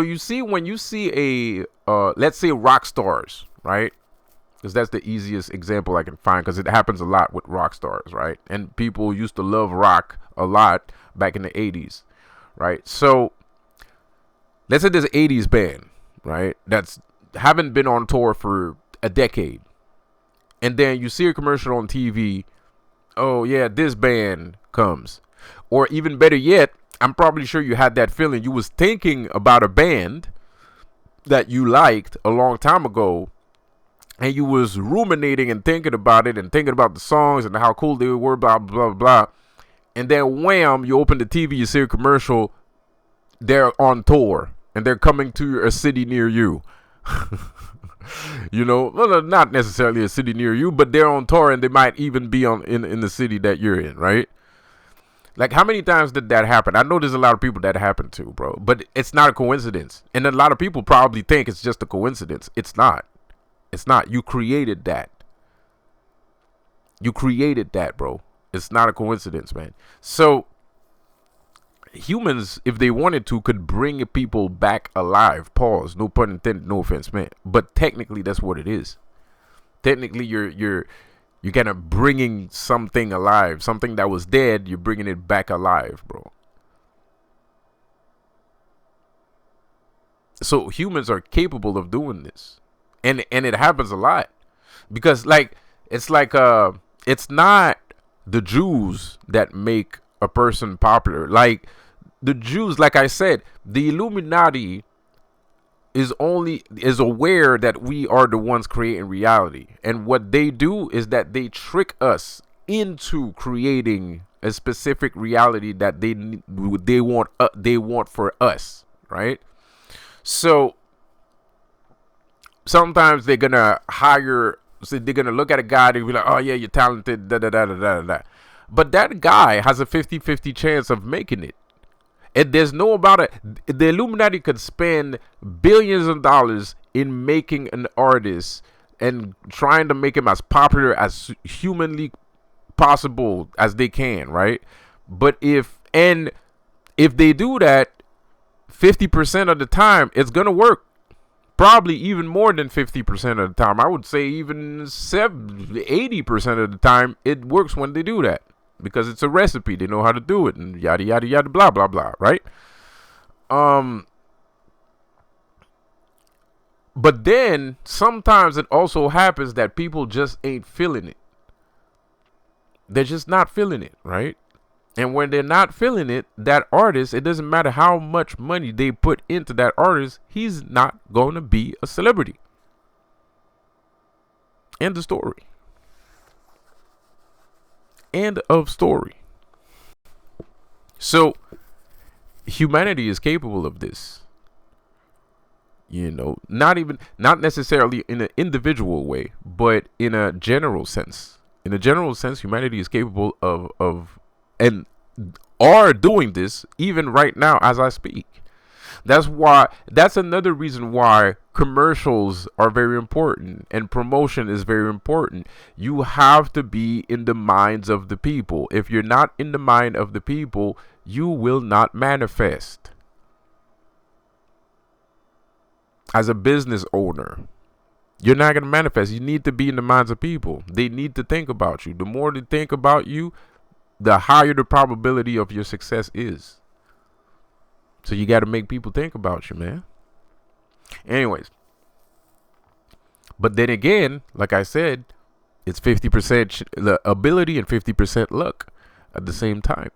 you see, when you see let's say rock stars, right? Because that's the easiest example I can find, because it happens a lot with rock stars, right? And people used to love rock a lot back in the 80s, right? So let's say there's an 80s band, right, that's haven't been on tour for a decade, and then you see a commercial on TV. Oh yeah, this band comes. Or even better yet, I'm probably sure you had that feeling. You was thinking about a band that you liked a long time ago, and you was ruminating and thinking about it and thinking about the songs and how cool they were, blah, blah, blah, blah. And then wham, you open the TV, you see a commercial, they're on tour, and they're coming to a city near you. You know, well, not necessarily a city near you, but they're on tour, and they might even be in the city that you're in, right? Like, how many times did that happen? I know there's a lot of people that happen to, bro, but it's not a coincidence. And a lot of people probably think it's just a coincidence. It's not. It's not. You created that. You created that, bro. It's not a coincidence, man. So humans, if they wanted to, could bring people back alive. Pause. No pun intended. No offense, man. But technically, that's what it is. Technically, you're kind of bringing something alive. Something that was dead, you're bringing it back alive, bro. So humans are capable of doing this, and it happens a lot, because it's not the Jews that make a person popular. Like, the Jews, like I said, the Illuminati is aware that we are the ones creating reality, and what they do is that they trick us into creating a specific reality that they want for us, right? So sometimes they're gonna hire. So they're gonna look at a guy. They'll be like, "Oh yeah, you're talented." Da da da da da da. But that guy has a 50-50 chance of making it. And there's no about it. The Illuminati could spend billions of dollars in making an artist and trying to make him as popular as humanly possible as they can, right? But if they do that 50% of the time, it's gonna work. Probably even more than 50% of the time. I would say even 80% of the time it works when they do that. Because it's a recipe. They know how to do it and yada yada yada blah blah blah, right? But then sometimes it also happens that people just ain't feeling it. They're just not feeling it, right? And when they're not feeling it, that artist, it doesn't matter how much money they put into that artist, he's not going to be a celebrity. End of story. End of story. So humanity is capable of this. Not necessarily in an individual way, but in a general sense. In a general sense, humanity is capable of and are doing this even right now as I speak. That's another reason why commercials are very important and promotion is very important. You have to be in the minds of the people. If you're not in the mind of the people, you will not manifest. As a business owner, you're not going to manifest. You need to be in the minds of people. They need to think about you. The more they think about you, the higher the probability of your success is. So you got to make people think about you, man. Anyways. But then again, like I said, it's 50% ability and 50% luck at the same time.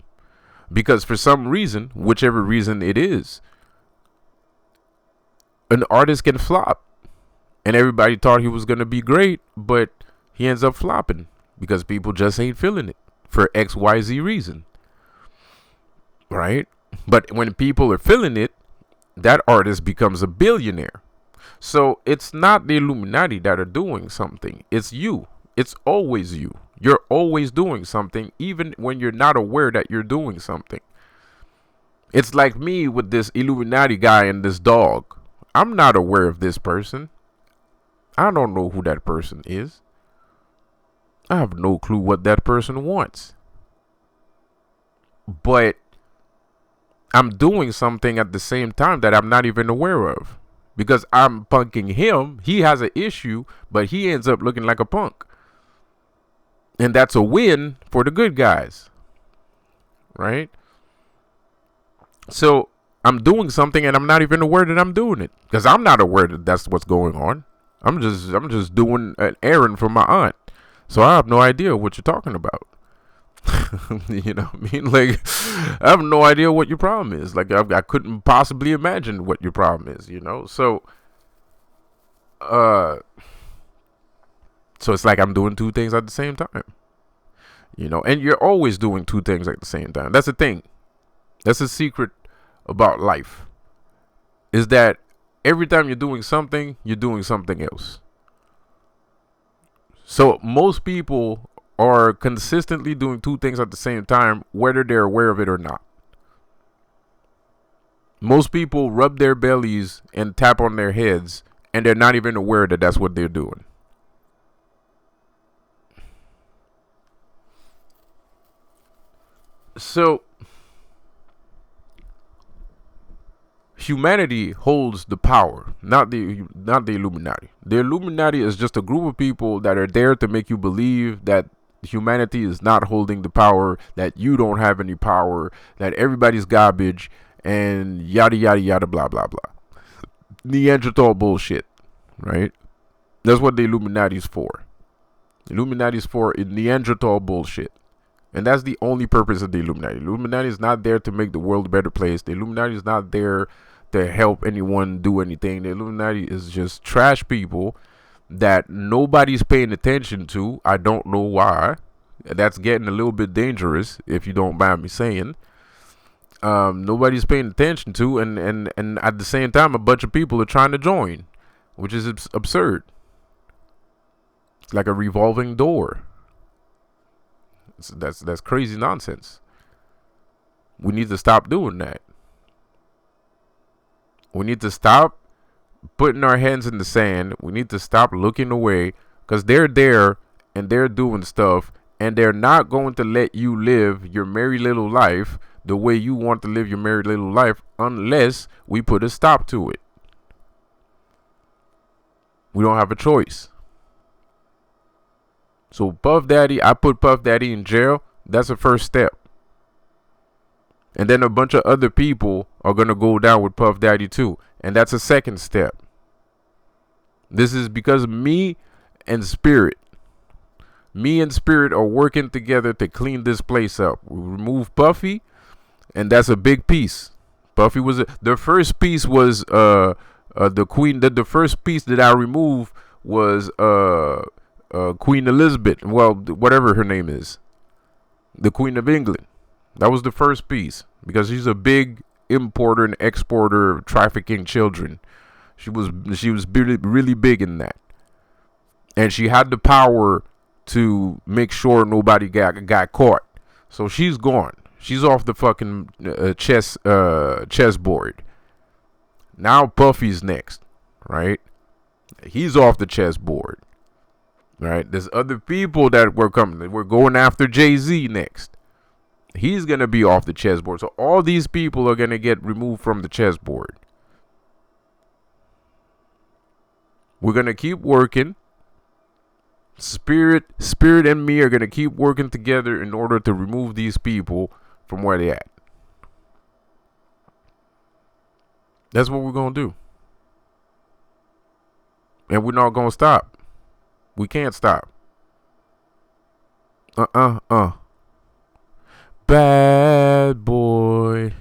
Because for some reason, whichever reason it is, an artist can flop. And everybody thought he was going to be great, but he ends up flopping because people just ain't feeling it for XYZ reason. Right? But when people are feeling it, that artist becomes a billionaire. So it's not the Illuminati that are doing something. It's you. It's always you. You're always doing something, even when you're not aware that you're doing something. It's like me with this Illuminati guy and this dog. I'm not aware of this person. I don't know who that person is. I have no clue what that person wants. But I'm doing something at the same time that I'm not even aware of. Because I'm punking him. He has an issue, but he ends up looking like a punk. And that's a win for the good guys. Right? So I'm doing something and I'm not even aware that I'm doing it. Because I'm not aware that that's what's going on. I'm just doing an errand for my aunt. So I have no idea what you're talking about. You know what I mean? Like, I have no idea what your problem is. Like, I couldn't possibly imagine what your problem is, you know? So it's like I'm doing two things at the same time. You know, and you're always doing two things at the same time. That's the thing. That's the secret about life. Is that every time you're doing something else. So most people are consistently doing two things at the same time, whether they're aware of it or not. Most people rub their bellies and tap on their heads, and they're not even aware that that's what they're doing. So humanity holds the power, not the Illuminati. The Illuminati is just a group of people that are there to make you believe that humanity is not holding the power, that you don't have any power, that everybody's garbage, and yada yada yada blah blah blah. Neanderthal bullshit, right? That's what the Illuminati's for. The Illuminati's for Neanderthal bullshit. And that's the only purpose of the Illuminati. The Illuminati is not there to make the world a better place. The Illuminati is not there to help anyone do anything. The Illuminati is just trash people that nobody's paying attention to. I don't know why. That's getting a little bit dangerous, if you don't mind me saying. Nobody's paying attention to, and at the same time, a bunch of people are trying to join, which is absurd. It's like a revolving door. That's crazy nonsense. We need to stop doing that. We need to stop putting our hands in the sand. We need to stop looking away, because they're there and they're doing stuff, and they're not going to let you live your merry little life the way you want to live your merry little life unless we put a stop to it. We don't have a choice. So Puff Daddy, I put Puff Daddy in jail. That's the first step. And then a bunch of other people are going to go down with Puff Daddy too. And that's a second step. This is because me and Spirit are working together to clean this place up. We remove Puffy, and that's a big piece. Puffy was the first piece was the Queen. The first piece that I removed was Queen Elizabeth. Well, whatever her name is, the Queen of England. That was the first piece, because she's a big importer and exporter of trafficking children. She was really big in that, and she had the power to make sure nobody got caught. So she's gone. She's off the fucking chessboard. Now Puffy's next, right? He's off the chessboard, right? There's other people that were coming. We're going after Jay-Z next. He's going to be off the chessboard. So all these people are going to get removed from the chessboard. We're going to keep working. Spirit and me are going to keep working together in order to remove these people from where they at. That's what we're going to do. And we're not going to stop. We can't stop. Bad boy.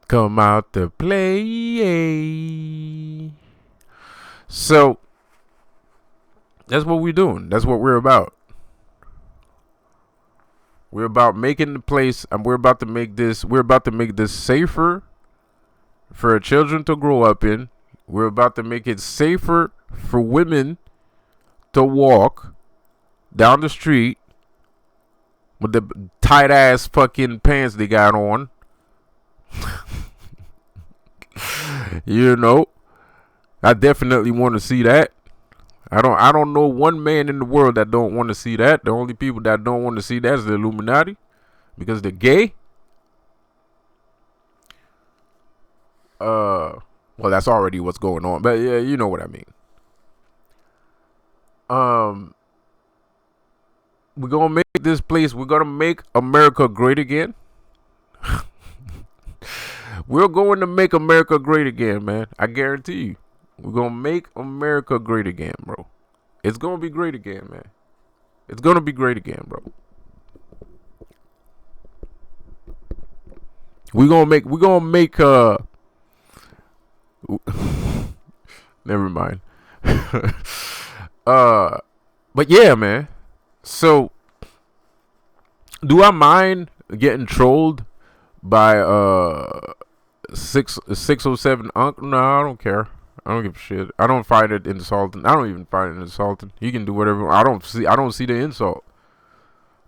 Come out to play. So that's what we're doing. That's what we're about. We're about making the place, and we're about to make this safer for our children to grow up in. We're about to make it safer for women to walk down the street with the tight ass fucking pants they got on. You know, I definitely want to see that. I don't know one man in the world that don't want to see that. The only people that don't want to see that is the Illuminati, because they're gay. Well, that's already what's going on, but yeah, you know what I mean. We're gonna make this place. We're gonna make America great again. We're going to make America great again, man. I guarantee you. We're going to make America great again, bro. It's going to be great again, man. It's going to be great again, bro. We're going to make, never mind. But yeah, man. So, do I mind getting trolled by 607 Unc? No, I don't care. I don't give a shit. I don't find it insulting. I don't even find it insulting. You can do whatever. I don't see the insult.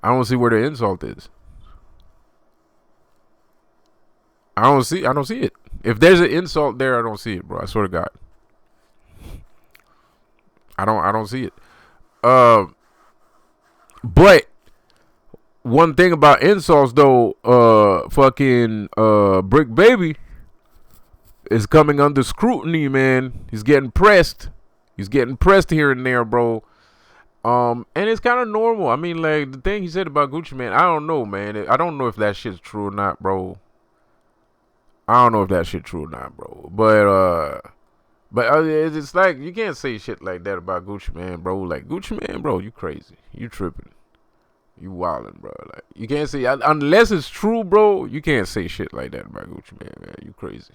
I don't see where the insult is. I don't see it. If there's an insult there, I don't see it, bro. I swear to God. I don't see it. But one thing about insults though, fucking Brick Baby is coming under scrutiny, man. He's getting pressed. He's getting pressed here and there, bro. And it's kind of normal. I mean, like, the thing he said about Gucci Mane, I don't know, man. I don't know if that shit's true or not, bro. I don't know if that shit true or not, bro. But it's like, you can't say shit like that about Gucci Mane, bro. Like, Gucci Mane, bro, you crazy. You tripping. You wildin', bro. Like, you can't say, unless it's true, bro, you can't say shit like that about Gucci Mane, man. You crazy.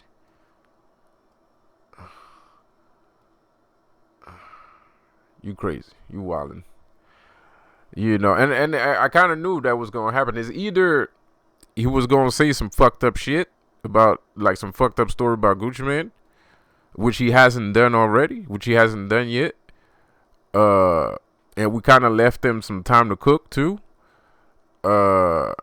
You crazy. You wildin'. You know, and I kind of knew that was gonna happen. Is either he was gonna say some fucked up shit about like some fucked up story about Gucci Mane, which he hasn't done already, which he hasn't done yet. And we kind of left him some time to cook too. Or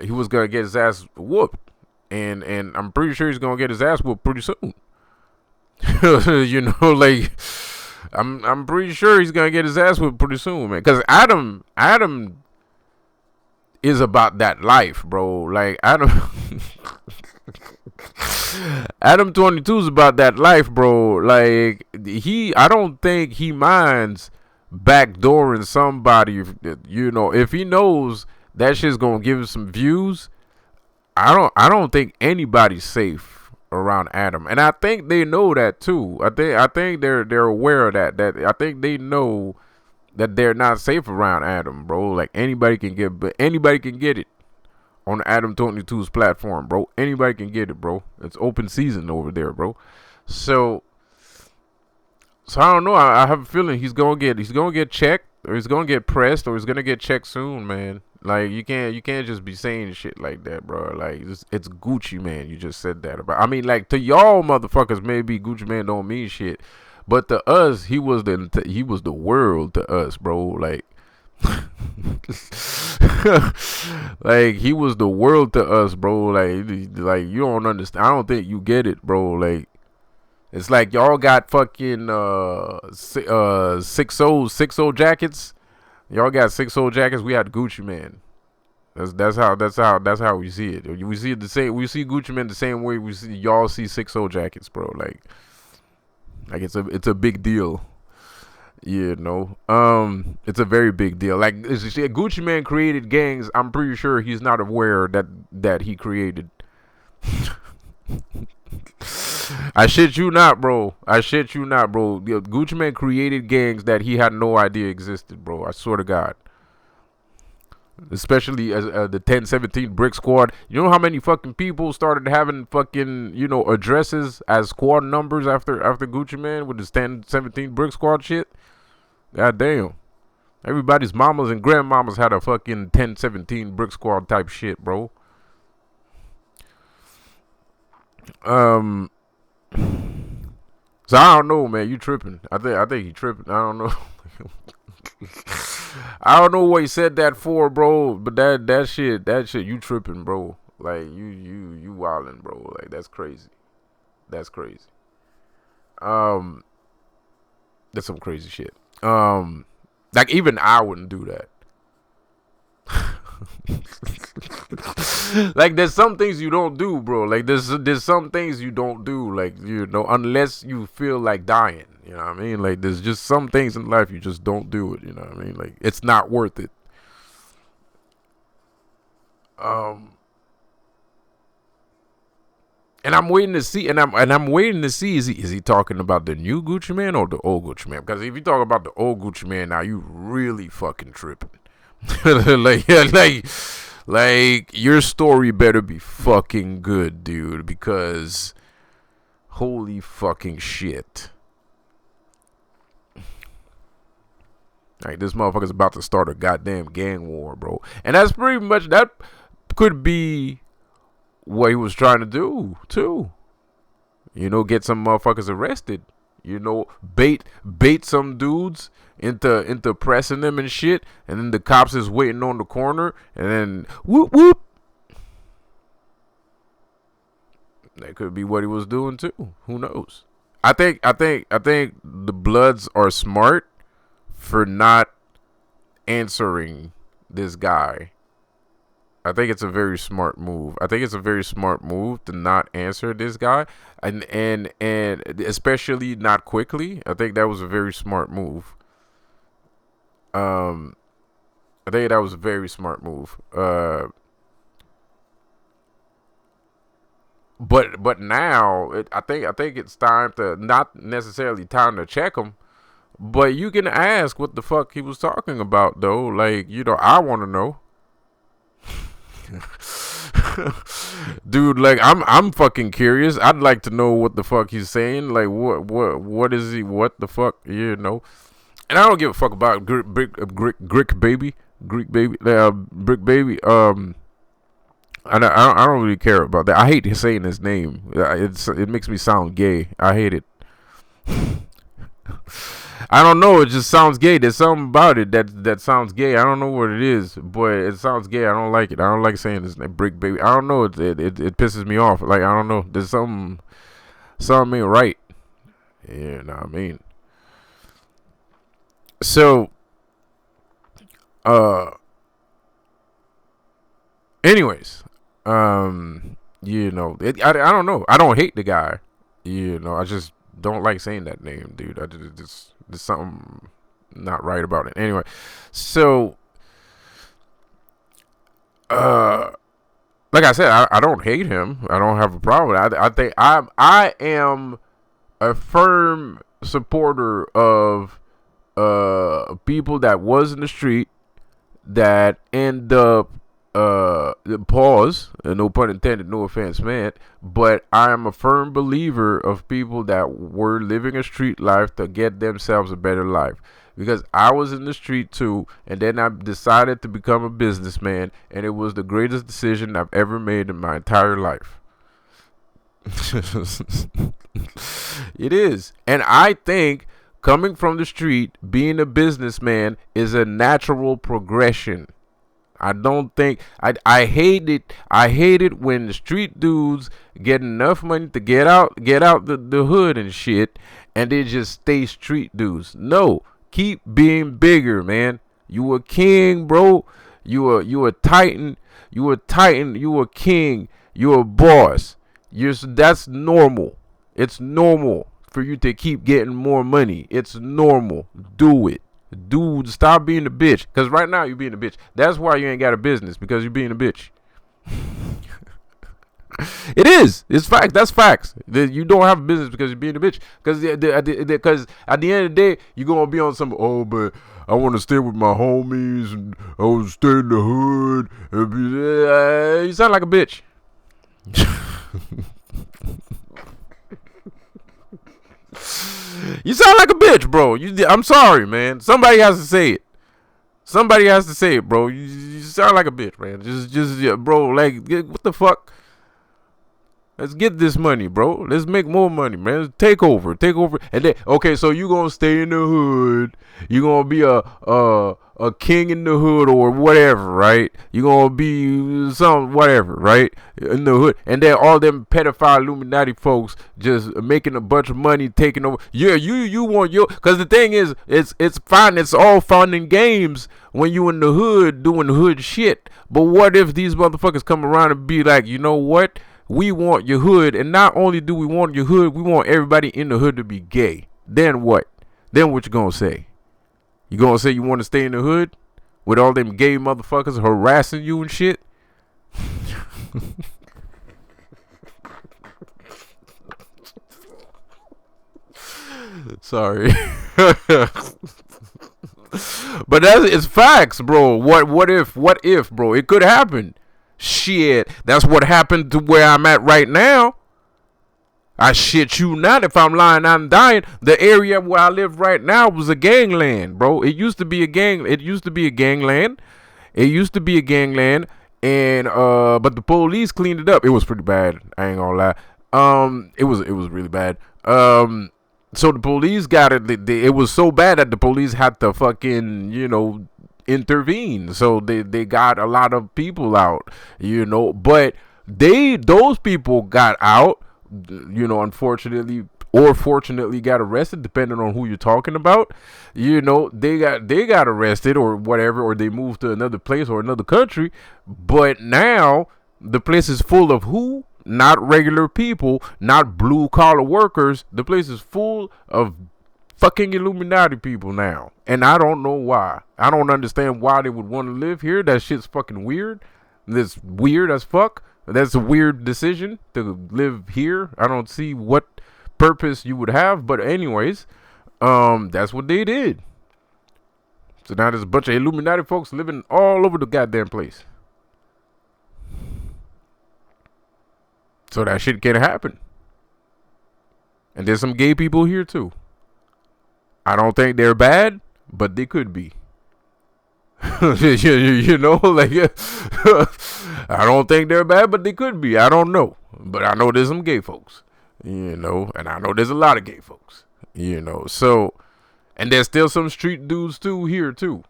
he was gonna get his ass whooped, and I'm pretty sure he's gonna get his ass whooped pretty soon. You know, like I'm pretty sure he's gonna get his ass whooped pretty soon, man. Cause Adam is about that life, bro. Like Adam. Adam 22 is about that life, bro. Like I don't think he minds backdooring somebody. You know, if he knows that shit's gonna give him some views, I don't think anybody's safe around Adam, and I think they know that too. I think they're aware of that. That I think they know that they're not safe around Adam, bro. Like anybody can get it on Adam 22's platform, bro. Anybody can get it, bro. It's open season over there, bro. So I don't know. I have a feeling he's gonna get checked, or he's gonna get pressed, or he's gonna get checked soon, man. Like you can't just be saying shit like that, bro. Like it's Gucci Mane. You just said that about. I mean, like to y'all motherfuckers, maybe Gucci Mane don't mean shit, but to us, he was the world to us, bro. Like. Like he was the world to us, bro. Like you don't understand. I don't think you get it, bro. Like it's like y'all got fucking 6 jackets. Y'all got 6 jackets. We had Gucci Mane. That's how we see it. We see it the same. We see Gucci Mane the same way we see y'all see 6 jackets, bro. Like it's a big deal. You know, it's a very big deal. Like Gucci Mane created gangs. I'm pretty sure he's not aware that he created. I shit you not, bro. Gucci Mane created gangs that he had no idea existed, bro. I swear to God. Especially as the 1017 Brick Squad. You know how many fucking people started having fucking, you know, addresses as squad numbers after Gucci Mane with his 1017 Brick Squad shit? God damn. Everybody's mamas and grandmamas had a fucking 1017 Brick Squad type shit, bro. So I don't know, man. You tripping. I think he tripping. I don't know. I don't know what he said that for, bro. But that shit, you tripping, bro. Like you wildin', bro. Like that's crazy. That's crazy. That's some crazy shit. Like even I wouldn't do that. Like there's some things you don't do, bro. Like there's some things you don't do, like, you know, unless you feel like dying. You know what I mean? Like there's just some things in life you just don't do it. You know what I mean? Like it's not worth it. And I'm waiting to see, I'm waiting to see is he talking about the new Gucci Mane or the old Gucci Mane? Because if you talk about the old Gucci Mane, now you really fucking tripping. like your story better be fucking good, dude, because holy fucking shit. Like this motherfucker's about to start a goddamn gang war, bro. And that's pretty much, that could be what he was trying to do too. You know, get some motherfuckers arrested. You know, bait some dudes into pressing them and shit, and then the cops is waiting on the corner, and then whoop whoop. That could be what he was doing too. Who knows? I think the Bloods are smart for not answering this guy. I think it's a very smart move. I think it's a very smart move to not answer this guy, and especially not quickly. I think that was a very smart move. I think that was a very smart move. But now I think it's time to, not necessarily time to check him, but you can ask what the fuck he was talking about though. Like, you know, I want to know. Dude, like I'm fucking curious. I'd like to know what the fuck he's saying. Like what is he? What the fuck? You know. And I don't give a fuck about Greek baby, Brick baby. I don't really care about that. I hate saying his name. It makes me sound gay. I hate it. I don't know. It just sounds gay. There's something about it that sounds gay. I don't know what it is, but it sounds gay. I don't like it. I don't like saying this name, Brick baby. I don't know. It pisses me off. Like I don't know. There's something ain't right. Yeah, know what I mean. So, anyways, you know, I don't know. I don't hate the guy. You know, I just don't like saying that name, dude. There's something not right about it. Anyway, so, like I said, I don't hate him. I don't have a problem. I think I am a firm supporter of people that was in the street that end up pause, no pun intended, no offense meant, but I am a firm believer of people that were living a street life to get themselves a better life, because I was in the street too, and then I decided to become a businessman, and it was the greatest decision I've ever made in my entire life. It is. And I think coming from the street, being a businessman is a natural progression. I don't think I hate it. I hate it when the street dudes get enough money to get out the hood and shit, and they just stay street dudes. No, keep being bigger, man. You a king, bro. You a titan. You a titan. You a king. You a boss. That's normal. It's normal for you to keep getting more money. It's normal. Do it. Dude, stop being a bitch. Because right now you're being a bitch. That's why you ain't got a business. Because you're being a bitch. It is. It's facts. That's facts. You don't have a business because you're being a bitch. Because at the end of the day, you're going to be on some, oh, but I want to stay with my homies. And I want to stay in the hood. You sound like a bitch. You sound like a bitch, bro. I'm sorry, man. Somebody has to say it. Somebody has to say it, bro. You sound like a bitch, man. Yeah, bro. Like, what the fuck? Let's get this money, bro. Let's make more money, man. Take over, and then okay. So you gonna stay in the hood? You gonna be a king in the hood or whatever, right? You gonna be some whatever, right? In the hood, and then all them pedophile Illuminati folks just making a bunch of money, taking over. Yeah, you want your? Because the thing is, it's fine. It's all fun and games when you in the hood doing hood shit. But what if these motherfuckers come around and be like, you know what? We want your hood, and not only do we want your hood, we want everybody in the hood to be gay. Then what? Then what you gonna say? You gonna say you want to stay in the hood with all them gay motherfuckers harassing you and shit? Sorry. But it's facts, bro. What if, bro? It could happen. Shit, that's what happened to where I'm at right now. I shit you not. If I'm lying, I'm dying. The area where I live right now was a gangland, bro. It used to be a gang. It used to be a gangland. And but the police cleaned it up. It was pretty bad. I ain't gonna lie. It was really bad. So the police got it. It was so bad that the police had to fucking, intervene. So they got a lot of people out, but those people got out, unfortunately or fortunately got arrested, depending on who you're talking about. They got arrested or whatever, or they moved to another place or another country. But now the place is full of who? Not regular people, not blue collar workers. The place is full of fucking Illuminati people now. And I don't know why. I don't understand why they would want to live here. That shit's fucking weird. That's weird as fuck. That's a weird decision to live here. I don't see what purpose you would have. But anyways, that's what they did. So now there's a bunch of Illuminati folks living all over the goddamn place. So that shit can happen. And there's some gay people here too. I don't think they're bad, but they could be. you know, like I don't think they're bad, but they could be. I don't know, but I know there's some gay folks, you know, and I know there's a lot of gay folks, you know. So, and there's still some street dudes too here too,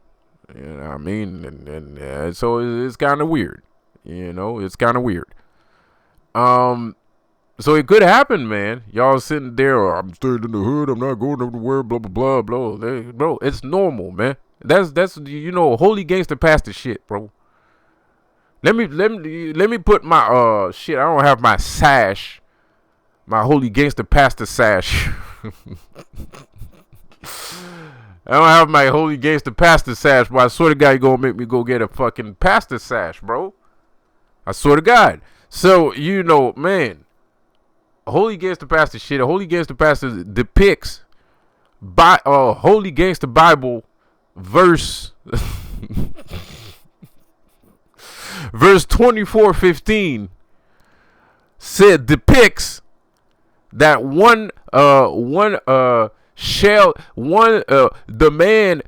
you know what I mean? And so it's kind of weird, you know. It's kind of weird. So it could happen, man. Y'all sitting there, oh, I'm staying in the hood, I'm not going everywhere, blah blah blah blah. Bro, it's normal, man. That's you know, holy gangster pastor shit, bro. Let me put my shit. I don't have my sash, my holy gangster pastor sash. I don't have my holy gangster pastor sash, but I swear to God, you gonna make me go get a fucking pastor sash, bro. I swear to God. So you know, man, holy gangster pastor shit. A holy gangster pastor depicts by holy gangster Bible. Verse 24:15 said depicts that the man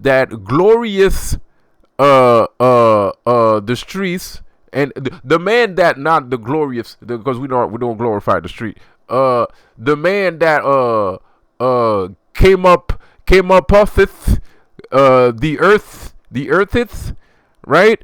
that glorious the streets, and the man that not the glorious, because we don't glorify the street, the man that came up puffeth the eartheth, right?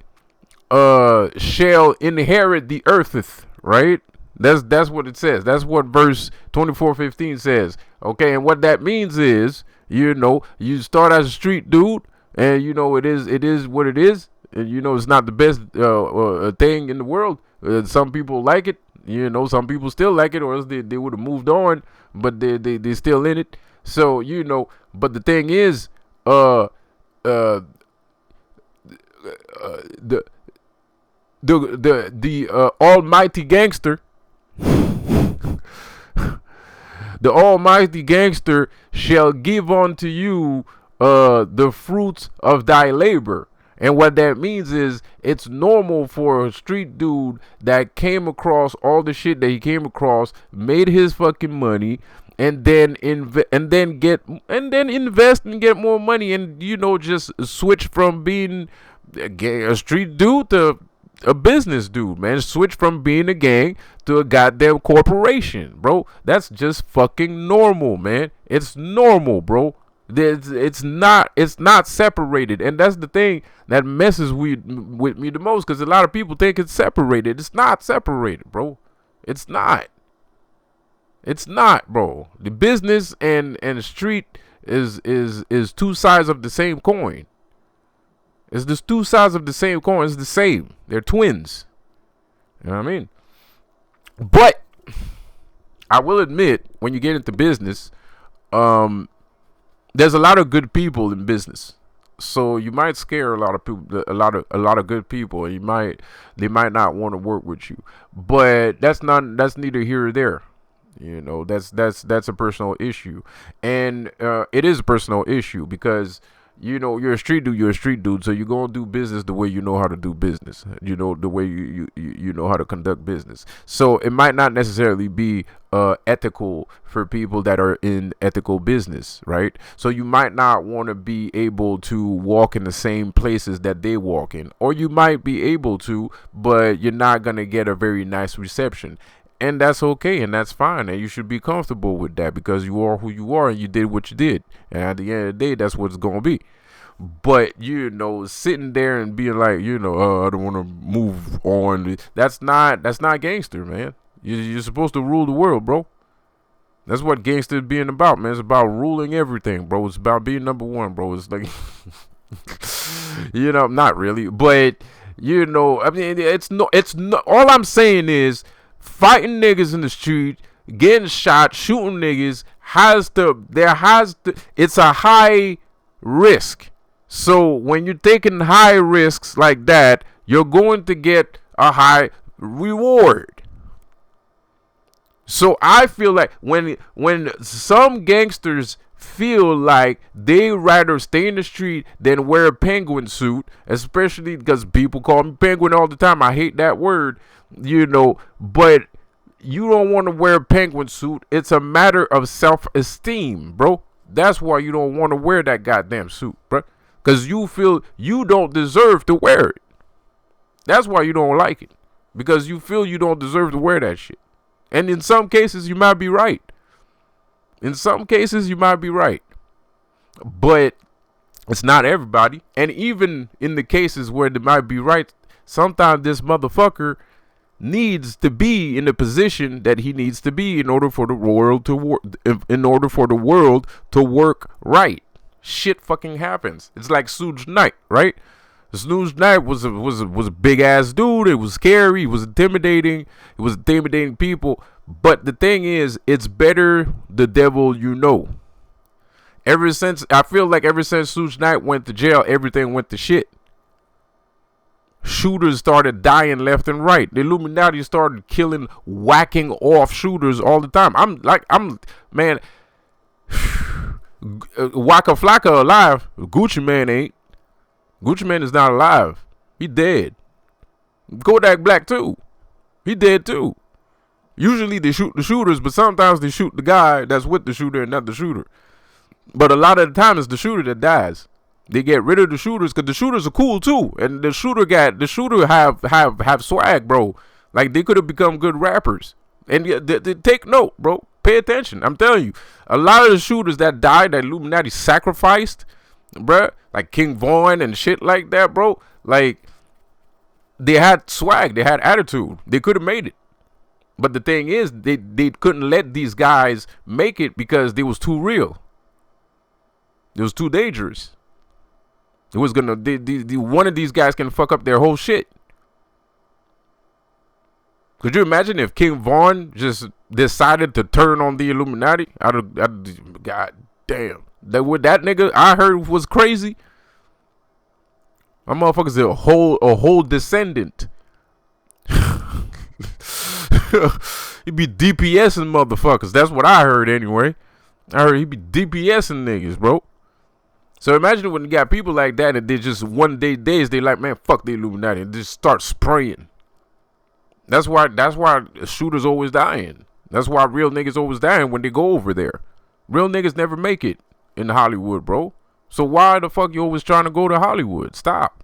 Shall inherit the eartheth, right? That's what it says. That's what verse 24:15 says. Okay, and what that means is, you know, you start as a street dude, and you know it is what it is, and you know it's not the best thing in the world. Some people like it, you know, some people still like it, or else they would have moved on, but they still in it. So you know, but the thing is, the almighty gangster, the almighty gangster shall give unto you the fruits of thy labor. And what that means is, it's normal for a street dude that came across all the shit that he came across, made his fucking money, and then invest and get more money, and you know, just switch from being a street dude to a business dude, man. Switch from being a gang to a goddamn corporation, bro. That's just fucking normal, man. It's normal, bro. It's not separated, and that's the thing that messes with me the most, because a lot of people think it's separated. It's not separated, bro. It's not. It's not, bro. The business and the street is two sides of the same coin. It's just two sides of the same coin. It's the same. They're twins. You know what I mean? But I will admit, when you get into business, there's a lot of good people in business. So you might scare a lot of people, a lot of good people. They might not want to work with you. But that's neither here or there. You know, that's a personal issue, and it is a personal issue because, you know, you're a street dude, so you're gonna do business the way you know how to do business. You know, the way you know how to conduct business. So it might not necessarily be ethical for people that are in ethical business, right? So you might not want to be able to walk in the same places that they walk in, or you might be able to, but you're not gonna get a very nice reception. And that's okay, and that's fine, and you should be comfortable with that, because you are who you are, and you did what you did, and at the end of the day, that's what it's gonna be. But, you know, sitting there and being like, you know, I don't want to move on, that's not gangster, man. You're supposed to rule the world, bro. That's what gangster being about, man. It's about ruling everything, bro. It's about being number one, bro. It's like, you know, not really, but, you know, I mean, it's no. All I'm saying is, fighting niggas in the street, getting shot, shooting niggas it's a high risk. So when you're taking high risks like that, you're going to get a high reward. So I feel like when some gangsters feel like they rather stay in the street than wear a penguin suit, especially because people call me penguin all the time. I hate that word, but you don't want to wear a penguin suit. It's a matter of self-esteem, bro. That's why you don't want to wear that goddamn suit, bro. Because you feel you don't deserve to wear it. That's why you don't like it. Because you feel you don't deserve to wear that shit. And in some cases, you might be right. In some cases, you might be right. But it's not everybody. And even in the cases where they might be right, sometimes this motherfucker needs to be in the position that he needs to be in order for the world to work right. Shit fucking happens. It's like Suge Knight, right? Suge Knight was a big ass dude. It was scary. It was intimidating. It was intimidating people. But the thing is, it's better the devil you know. I feel like ever since Suge Knight went to jail, everything went to shit. Shooters started dying left and right. The Illuminati started whacking off shooters all the time. Man, Waka Flocka alive. Gucci Man ain't. Gucci Man is not alive. He dead. Kodak Black too. He dead too. Usually they shoot the shooters, but sometimes they shoot the guy that's with the shooter and not the shooter. But a lot of the time it's the shooter that dies. They get rid of the shooters because the shooters are cool too, and the shooter have swag, bro. Like they could have become good rappers. And they take note, bro. Pay attention. I'm telling you, a lot of the shooters that died, that Illuminati sacrificed, bro, like King Von and shit like that, bro. Like they had swag, they had attitude. They could have made it. But the thing is, they couldn't let these guys make it because they was too real. It was too dangerous. It was gonna one of these guys can fuck up their whole shit. Could you imagine if King Von just decided to turn on the Illuminati? God damn. That nigga I heard was crazy. My motherfucker's a whole descendant. He be DPSing motherfuckers. That's what I heard anyway. I heard he be DPSing niggas, bro. So imagine when you got people like that and they just one day days they like, man, fuck the Illuminati, and just start spraying. That's why shooters always dying. That's why real niggas always dying when they go over there. Real niggas never make it in Hollywood, bro. So why the fuck you always trying to go to Hollywood? Stop.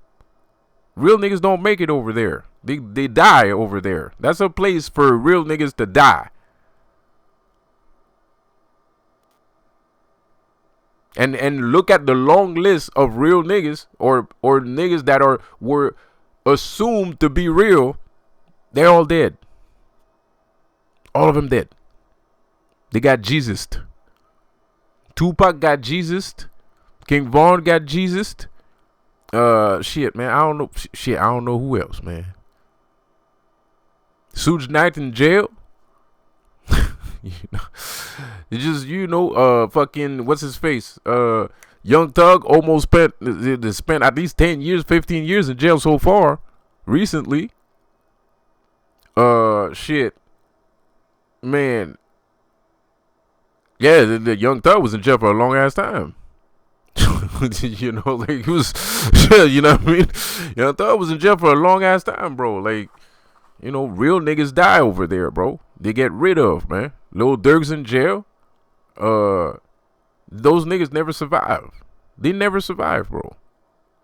Real niggas don't make it over there. They die over there. That's a place for real niggas to die. And look at the long list of real niggas or niggas that were assumed to be real. They're all dead. All of them dead. They got Jesused. Tupac got Jesused. King Von got Jesused. Shit, man. I don't know. Shit, I don't know who else, man. Suge Knight in jail. Fucking what's his face? Young Thug almost spent at least 10 years, 15 years in jail so far. Recently. Shit. Man. Yeah, the Young Thug was in jail for a long ass time. Like he was, you know what I mean? Young Thug was in jail for a long ass time, bro. Like, real niggas die over there, bro. They get rid of, man. Lil Durk's in jail. Those niggas never survive. They never survive, bro.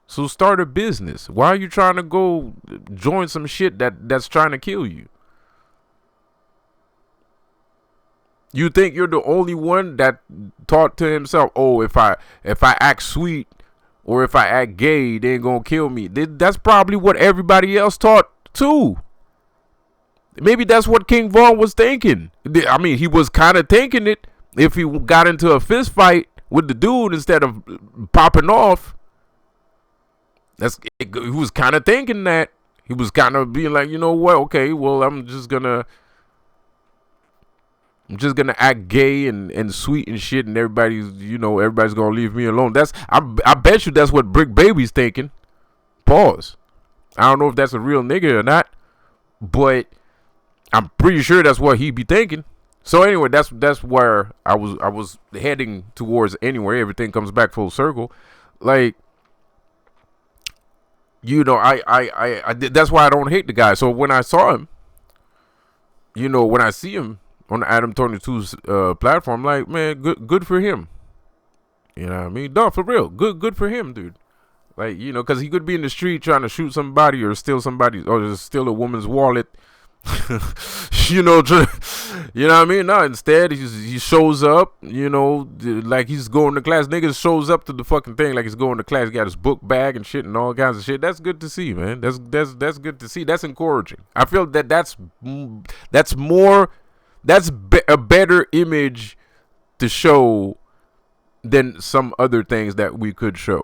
So start a business. Why are you trying to go join some shit that's trying to kill you? You think you're the only one that thought to himself, oh, if I act sweet or if I act gay, they ain't gonna kill me. That's probably what everybody else thought too. Maybe that's what King Von was thinking. I mean, he was kind of thinking it if he got into a fist fight with the dude instead of popping off. He was kind of thinking that. He was kind of being like, you know what? Okay, well, I'm just gonna act gay and sweet and shit, and everybody's gonna leave me alone. I bet you that's what Brick Baby's thinking. Pause. I don't know if that's a real nigga or not, but I'm pretty sure that's what he be thinking. So anyway, that's where I was heading towards. Anyway, everything comes back full circle. Like, that's why I don't hate the guy. So when I saw him, when I see him on the Adam 22's platform, like, man, good for him. You know what I mean? No, for real, good for him, dude. Like, because he could be in the street trying to shoot somebody or steal somebody or just steal a woman's wallet. You know what I mean? No, instead he shows up, like he's going to class. Niggas shows up to the fucking thing like he's going to class. He got his book bag and shit and all kinds of shit. That's good to see, man. That's good to see. That's encouraging. I feel that's a better image to show than some other things that we could show.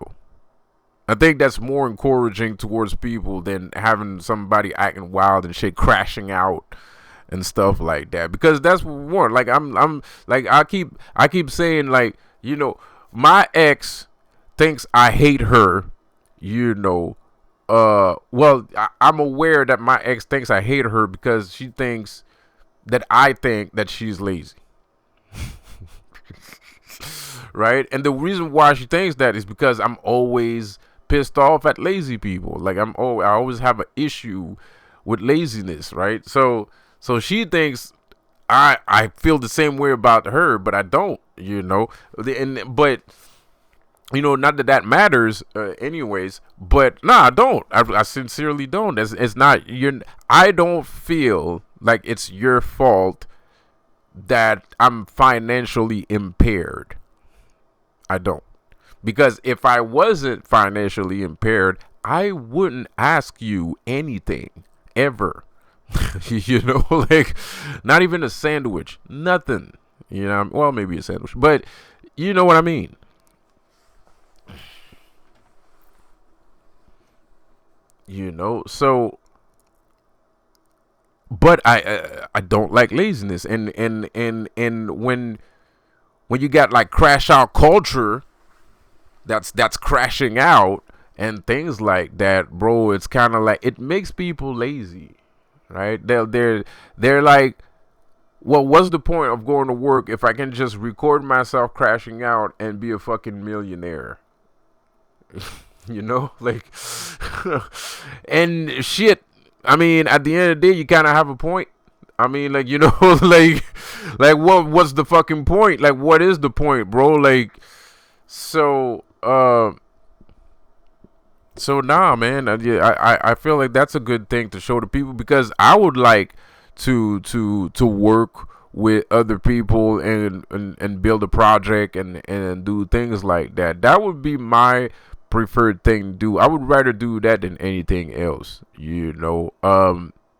I think that's more encouraging towards people than having somebody acting wild and shit, crashing out and stuff like that. Because that's more like I'm like I keep saying, like, my ex thinks I hate her. Well, I'm aware that my ex thinks I hate her because she thinks that I think that she's lazy. Right? And the reason why she thinks that is because I'm always pissed off at lazy people. Like, I always have an issue with laziness, right? So she thinks I feel the same way about her, but I don't, but not that matters, anyways. But I don't. I sincerely don't. It's not I don't feel like it's your fault that I'm financially impaired. I don't. Because if I wasn't financially impaired, I wouldn't ask you anything ever. Like, not even a sandwich, nothing. Well, maybe a sandwich, but you know what I mean. So, but I don't like laziness, and when you got like crash out culture, that's crashing out and things like that, bro. It's kind of like it makes people lazy, right? They're like, well, what's the point of going to work if I can just record myself crashing out and be a fucking millionaire? Like, and shit. I mean, at the end of the day, you kind of have a point. I mean, like, like what's the fucking point? Like, what is the point, bro? Like, so nah, man. I feel like that's a good thing to show to people, because I would like to work with other people and build a project and do things like that. That would be my preferred thing to do. I would rather do that than anything else.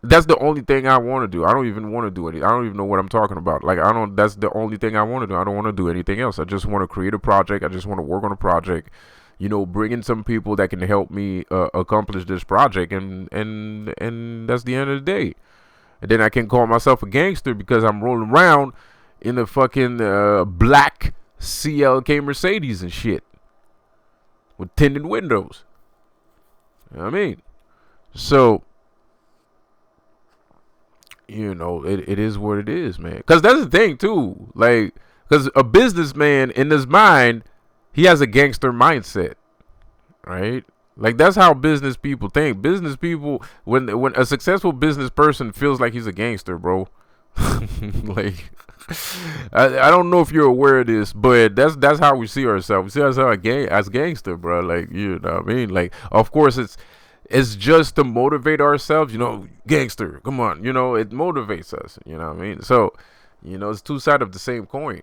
That's the only thing I want to do. I don't even want to do anything. I don't even know what I'm talking about. Like, that's the only thing I want to do. I don't want to do anything else. I just want to create a project. I just want to work on a project, bring in some people that can help me accomplish this project. And that's the end of the day. And then I can call myself a gangster because I'm rolling around in a fucking black CLK Mercedes and shit with tinted windows. You know what I mean? So, it is what it is, man. Because that's the thing, too. Like, because a businessman, in his mind, he has a gangster mindset, right? Like, that's how business people think. Business people, when a successful business person feels like he's a gangster, bro. Like, I don't know if you're aware of this, but that's how we see ourselves. We see ourselves as gangster, bro. Like, you know what I mean? Like, of course, it's just to motivate ourselves, gangster, come on, it motivates us, you know what I mean? So, it's two sides of the same coin.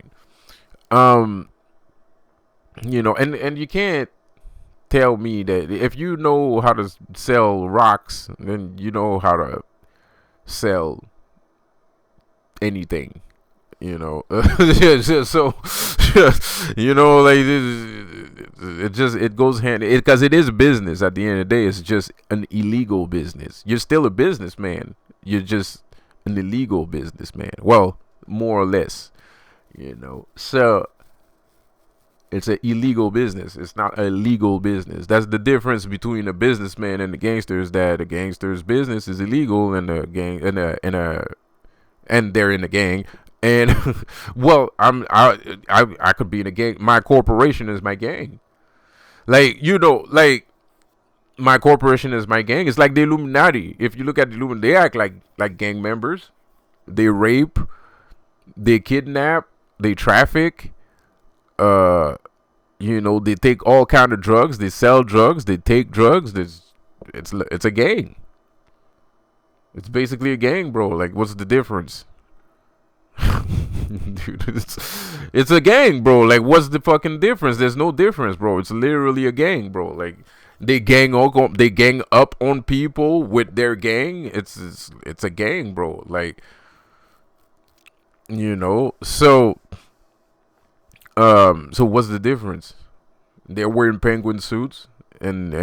And you can't tell me that if you know how to sell rocks, then you know how to sell anything, so, like, it goes hand, because it is business. At the end of the day, it's just an illegal business. You're still a businessman. You're just an illegal businessman. Well, more or less, so it's an illegal business. It's not a legal business. That's the difference between a businessman and the gangster, is that a gangster's business is illegal, and the gang and they're in the gang, And well, I could be in a gang. My corporation is my gang. Like, like my corporation is my gang. It's like the Illuminati. If you look at the Illuminati, they act like gang members. They rape, they kidnap, they traffic. They take all kind of drugs. They sell drugs. They take drugs. It's a gang. It's basically a gang, bro. Like, what's the difference? Dude, it's a gang, bro. Like, what's the fucking difference? There's no difference, bro. It's literally a gang, bro. Like, they gang up on people with their gang. It's a gang, bro. Like, so so what's the difference? They're wearing penguin suits, and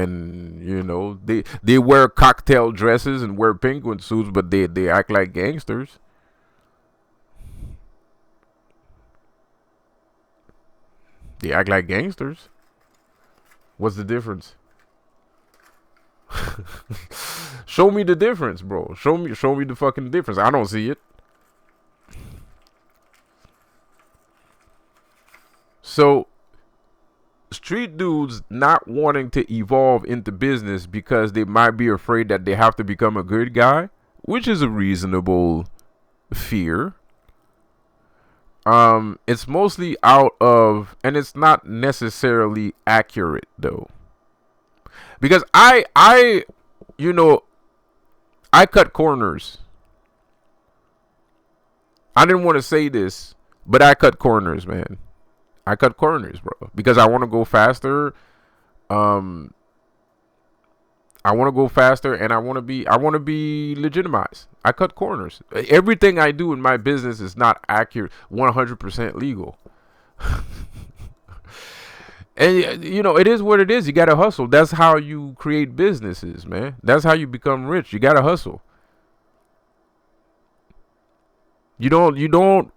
they wear cocktail dresses and wear penguin suits, but they act like gangsters. They act like gangsters. What's the difference? Show me the difference, bro. Show me the fucking difference. I don't see it. So, street dudes not wanting to evolve into business because they might be afraid that they have to become a good guy, which is a reasonable fear. It's mostly out of, and it's not necessarily accurate though, because I cut corners. I didn't want to say this, but I cut corners, man. I cut corners, bro, because I want to go faster. I want to go faster, and I want to be legitimized. I cut corners. Everything I do in my business is not accurate, 100% legal. And it is what it is. You got to hustle. That's how you create businesses, man. That's how you become rich. You got to hustle. You don't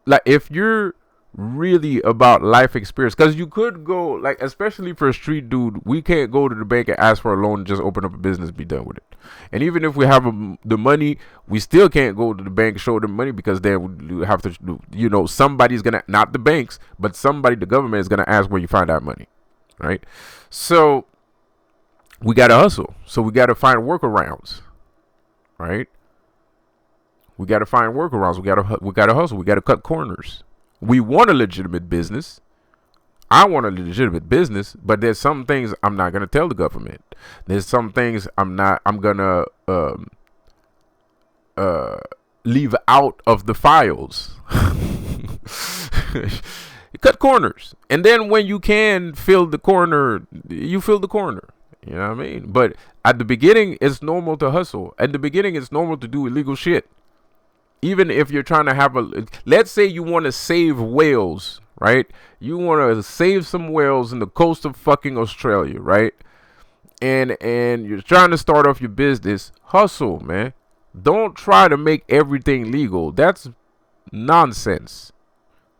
like, if you're really about life experience, because you could go, like, especially for a street dude, we can't go to the bank and ask for a loan and just open up a business, be done with it. And even if we have the money, we still can't go to the bank and show them money, because then we have to, somebody's gonna, not the banks, but the government is gonna ask where you find that money, right? So we gotta hustle. So we gotta find workarounds, right? We got to find workarounds. We got to hustle. We got to cut corners. We want a legitimate business. I want a legitimate business, but there's some things I'm not going to tell the government. There's some things I'm going to leave out of the files. You cut corners. And then when you can fill the corner, you fill the corner. You know what I mean? But at the beginning, it's normal to hustle. At the beginning, it's normal to do illegal shit. Even if you're trying to let's say you want to save whales, right? You want to save some whales in the coast of fucking Australia, right? And you're trying to start off your business. Hustle, man. Don't try to make everything legal. That's nonsense.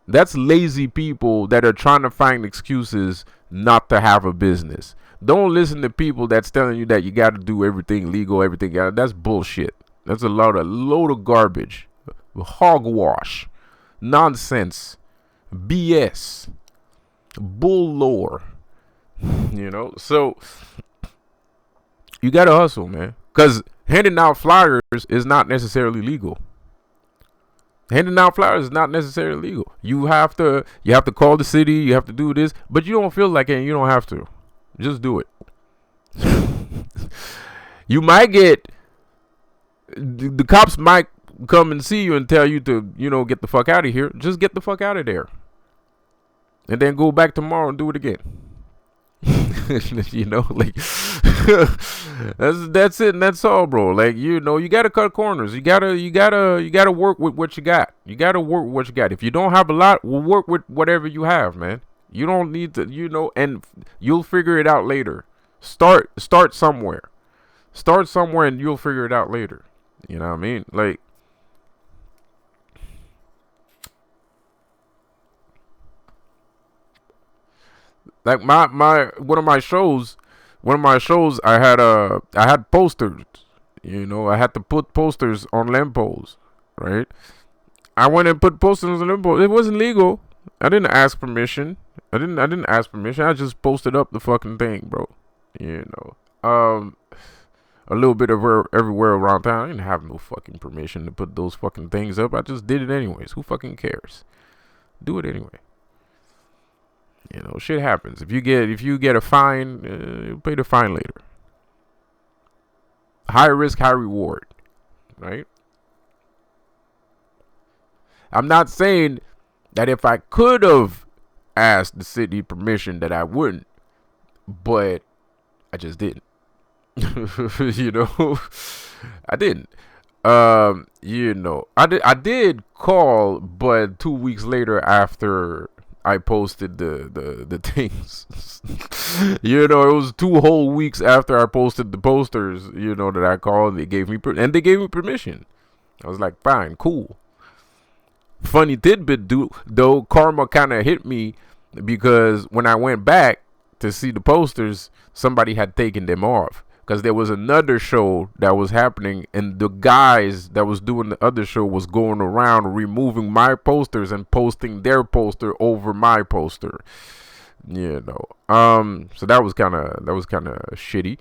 That's lazy people that are trying to find excuses not to have a business. Don't listen to people that's telling you that you got to do everything legal, everything. That's bullshit. That's a load of garbage, hogwash, nonsense, BS, bull lore. So you gotta hustle, man. Cause handing out flyers is not necessarily legal. Handing out flyers is not necessarily legal. You have to call the city. You have to do this, but you don't feel like it. And you don't have to. Just do it. You might get. The cops might come and see you and tell you to, get the fuck out of here. Just get the fuck out of there. And then go back tomorrow and do it again. Like, that's it, and that's all, bro. Like, you gotta cut corners. You gotta work with what you got. You gotta work with what you got. If you don't have a lot, we'll work with whatever you have, man. You don't need to, and you'll figure it out later. Start somewhere. Start somewhere and you'll figure it out later. You know what I mean? Like my one of my shows I had posters You know, I had to put posters on lampposts, right? I went and put posters on lampposts. It wasn't legal. I didn't ask permission. I didn't ask permission. I just posted up the fucking thing, bro. You know. A little bit of everywhere around town. I didn't have no fucking permission to put those fucking things up. I just did it anyways. Who fucking cares? Do it anyway. You know, shit happens. If you get a fine, you'll pay the fine later. High risk, high reward, right? I'm not saying that if I could have asked the city permission that I wouldn't, but I just didn't. You know, I didn't. You know, I did call, but 2 weeks later after I posted the things, you know, it was 2 whole weeks after I posted the posters, you know, that I called. They gave me permission. I was like, fine, cool. Funny tidbit, though, karma kind of hit me because when I went back to see the posters, somebody had taken them off. Because there was another show that was happening, and the guys that was doing the other show was going around removing my posters and posting their poster over my poster. You know, so that was kind of shitty.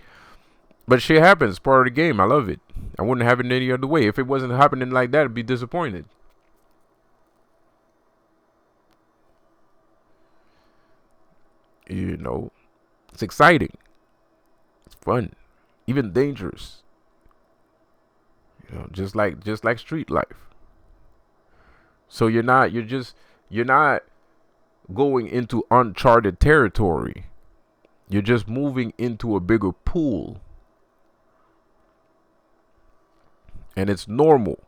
But shit happens, part of the game. I love it. I wouldn't have it any other way. If it wasn't happening like that, I'd be disappointed. You know, it's exciting. It's fun. Even dangerous, you know, just like street life. So you're not going into uncharted territory. You're just moving into a bigger pool, and it's normal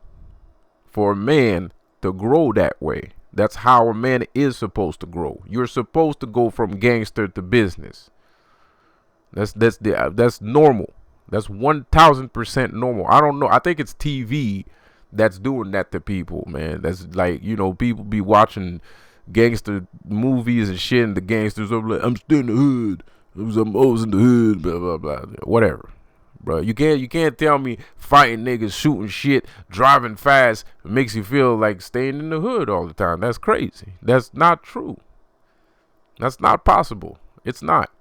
for a man to grow that way. That's how a man is supposed to grow. You're supposed to go from gangster to business. That's normal. That's 1,000% normal. I don't know. I think it's TV that's doing that to people, man. That's like, you know, people be watching gangster movies and shit, and the gangsters are like, I'm still in the hood. I'm always in the hood, blah, blah, blah. Whatever. Bro, you can't tell me fighting niggas, shooting shit, driving fast makes you feel like staying in the hood all the time. That's crazy. That's not true. That's not possible. It's not.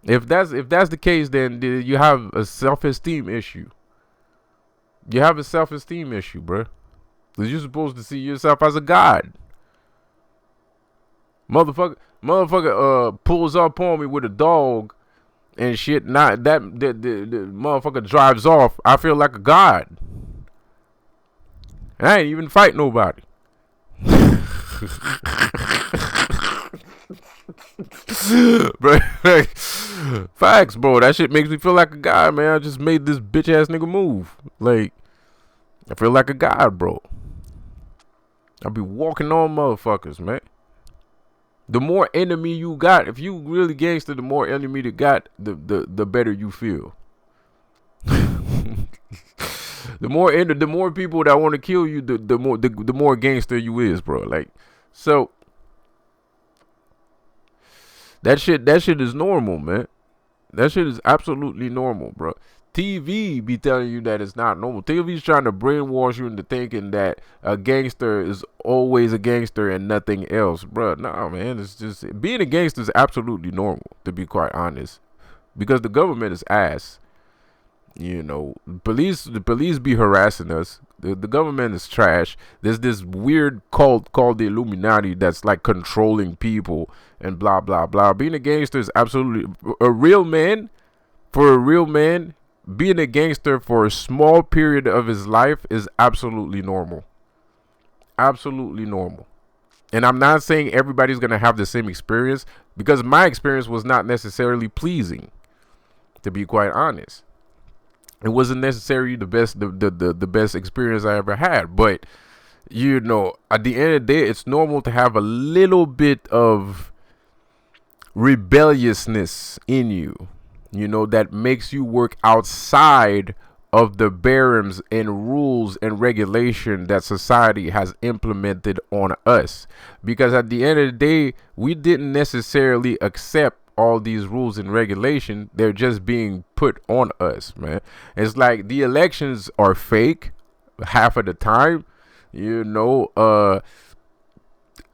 If that's the case, then you have a self-esteem issue. You have a self-esteem issue, bro. Because you're supposed to see yourself as a god. Motherfucker pulls up on me with a dog and shit. Not that the motherfucker drives off. I feel like a god. And I ain't even fight nobody. Bro, facts, bro. That shit makes me feel like a god, man. I just made this bitch ass nigga move. Like, I feel like a god, bro. I be walking on motherfuckers, man. The more enemy you got, if you really gangster, the more enemy you got, the better you feel. The more people that want to kill you, the more gangster you is, bro. Like, so that shit is normal, man. That shit is absolutely normal, bro. TV be telling you that it's not normal. TV's trying to brainwash you into thinking that a gangster is always a gangster and nothing else, bro. Nah, man. It's just, being a gangster is absolutely normal, to be quite honest, because the government is ass. You know, the police be harassing us. The government is trash. There's this weird cult called the Illuminati that's like controlling people and blah blah blah. Being a gangster is absolutely a real man. For a real man, being a gangster for a small period of his life is absolutely normal. Absolutely normal. And I'm not saying everybody's gonna have the same experience, because my experience was not necessarily pleasing, to be quite honest. It wasn't necessarily the best experience I ever had, but you know, at the end of the day, it's normal to have a little bit of rebelliousness in you, you know, that makes you work outside of the barums and rules and regulation that society has implemented on us. Because at the end of the day, we didn't necessarily accept all these rules and regulation. They're just being put on us, man. It's like the elections are fake half of the time, you know.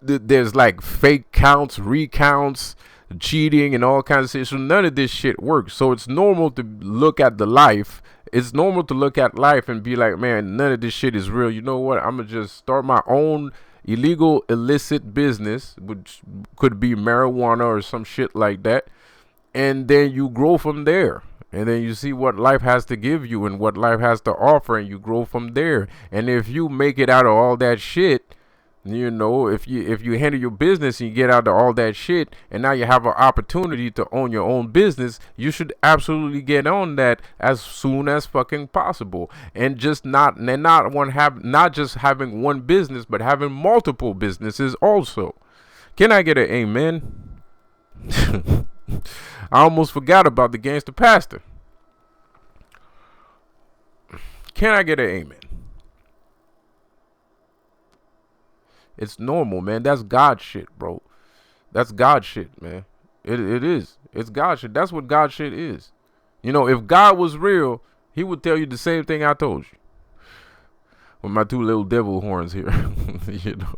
There's like fake counts, recounts, cheating, and all kinds of shit. So none of this shit works. So it's normal to look at the life. It's normal to look at life and be like, man, none of this shit is real. You know what? I'm gonna just start my own illegal, illicit business, which could be marijuana or some shit like that. And then you grow from there. And then you see what life has to give you and what life has to offer, and you grow from there. And if you make it out of all that shit, you know, if you handle your business and you get out of all that shit, and now you have an opportunity to own your own business, you should absolutely get on that as soon as fucking possible. And just not just having one business, but having multiple businesses also. Can I get an amen? I almost forgot about the gangster pastor. Can I get an amen? It's normal, man. That's God shit, bro. That's God shit, man. It is. It's God shit. That's what God shit is. You know, if God was real, he would tell you the same thing I told you. With my two little devil horns here. You know.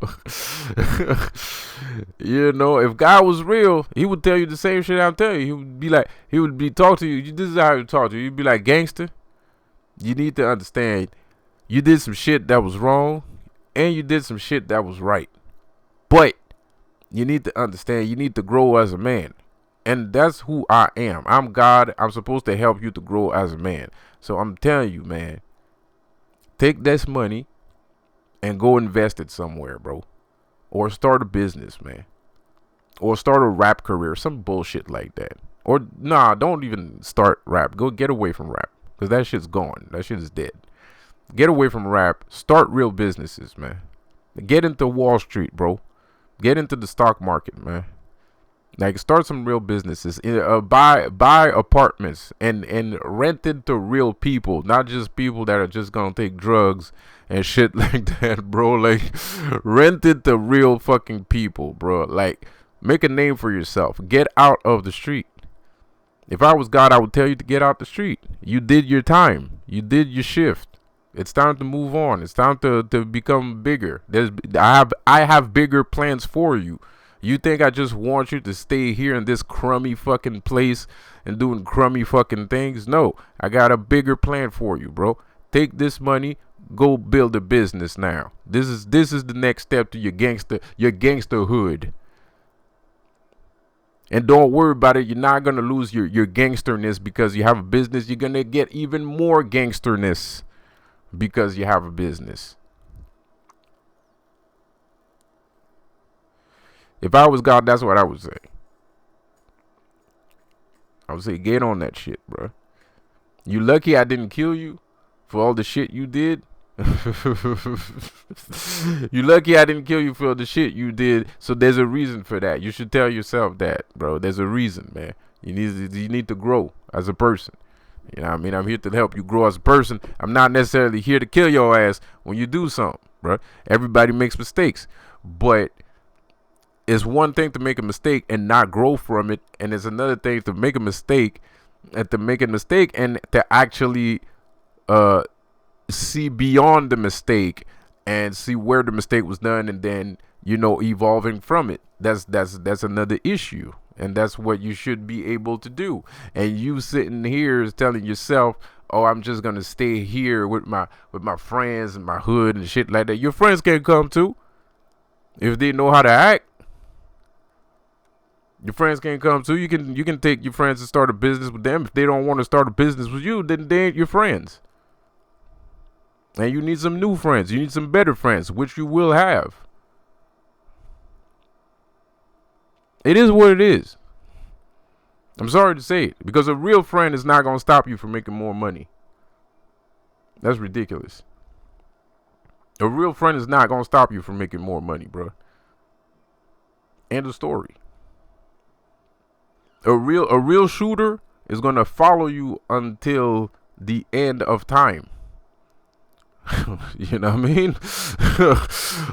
You know, if God was real, he would tell you the same shit I'm telling you. He would be talk to you. This is how he would talk to you. He'd be like, gangster, you need to understand, you did some shit that was wrong, and you did some shit that was right. But you need to understand, you need to grow as a man. And that's who I am. I'm God. I'm supposed to help you to grow as a man. So I'm telling you, man, take this money and go invest it somewhere, bro. Or start a business, man. Or start a rap career, some bullshit like that. Or, nah, don't even start rap. Go get away from rap. Because that shit's gone. That shit is dead. Get away from rap. Start real businesses, man. Get into Wall Street, bro. Get into the stock market, man. Like, start some real businesses. Buy apartments and rent it to real people, not just people that are just gonna take drugs and shit like that, bro. Like, rent it to real fucking people, bro. Like, make a name for yourself. Get out of the street. If I was God, I would tell you to get out the street. You did your time. You did your shift. It's time to move on. It's time to become bigger. I have bigger plans for you. You think I just want you to stay here in this crummy fucking place and doing crummy fucking things? No, I got a bigger plan for you, bro. Take this money, go build a business now. This is the next step to your gangsterhood. And don't worry about it. You're not gonna lose your gangsterness because you have a business. You're gonna get even more gangsterness because you have a business. If I was God, that's what I would say. I would say, get on that shit, bro. You lucky I didn't kill you for all the shit you did. You lucky I didn't kill you for all the shit you did. So there's a reason for that. You should tell yourself that, bro. There's a reason, man. You need to grow as a person. You know what I mean? I'm here to help you grow as a person. I'm not necessarily here to kill your ass when you do something, bro. Everybody makes mistakes. But it's one thing to make a mistake and not grow from it. And it's another thing to make a mistake and to actually see beyond the mistake and see where the mistake was done, and then, you know, evolving from it. That's another issue. And that's what you should be able to do. And you sitting here is telling yourself, oh, I'm just gonna stay here with my friends and my hood and shit like that. Your friends can come too if they know how to act. Your friends can come too. You can take your friends and start a business with them. If they don't want to start a business with you, then they ain't your friends. And you need some new friends. You need some better friends, which you will have. It is what it is. I'm sorry to say it, because a real friend is not going to stop you from making more money. That's ridiculous. A real friend is not going to stop you from making more money, bro. End of story. A real shooter is going to follow you until the end of time. You know what I mean?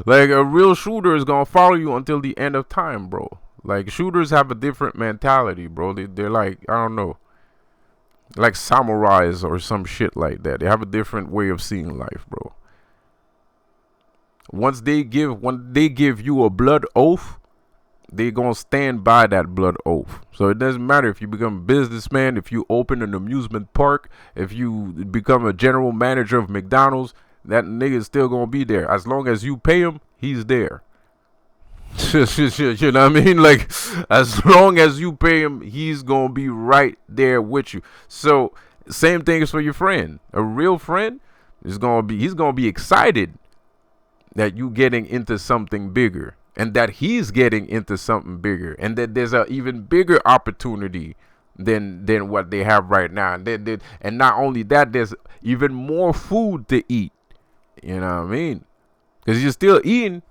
Like, a real shooter is going to follow you until the end of time, bro. Like shooters have a different mentality, bro. They're like, I don't know, like samurais or some shit like that. They have a different way of seeing life, bro. When they give you a blood oath, they gonna stand by that blood oath. So it doesn't matter if you become a businessman, if you open an amusement park, if you become a general manager of McDonald's, that nigga's still gonna be there. As long as you pay him, he's there. You know what I mean? Like, as long as you pay him, he's gonna be right there with you. So same thing is for your friend. A real friend he's gonna be excited that you getting into something bigger, and that he's getting into something bigger, and that there's a even bigger opportunity than what they have right now. And not only that, there's even more food to eat. You know what I mean? Because you're still eating.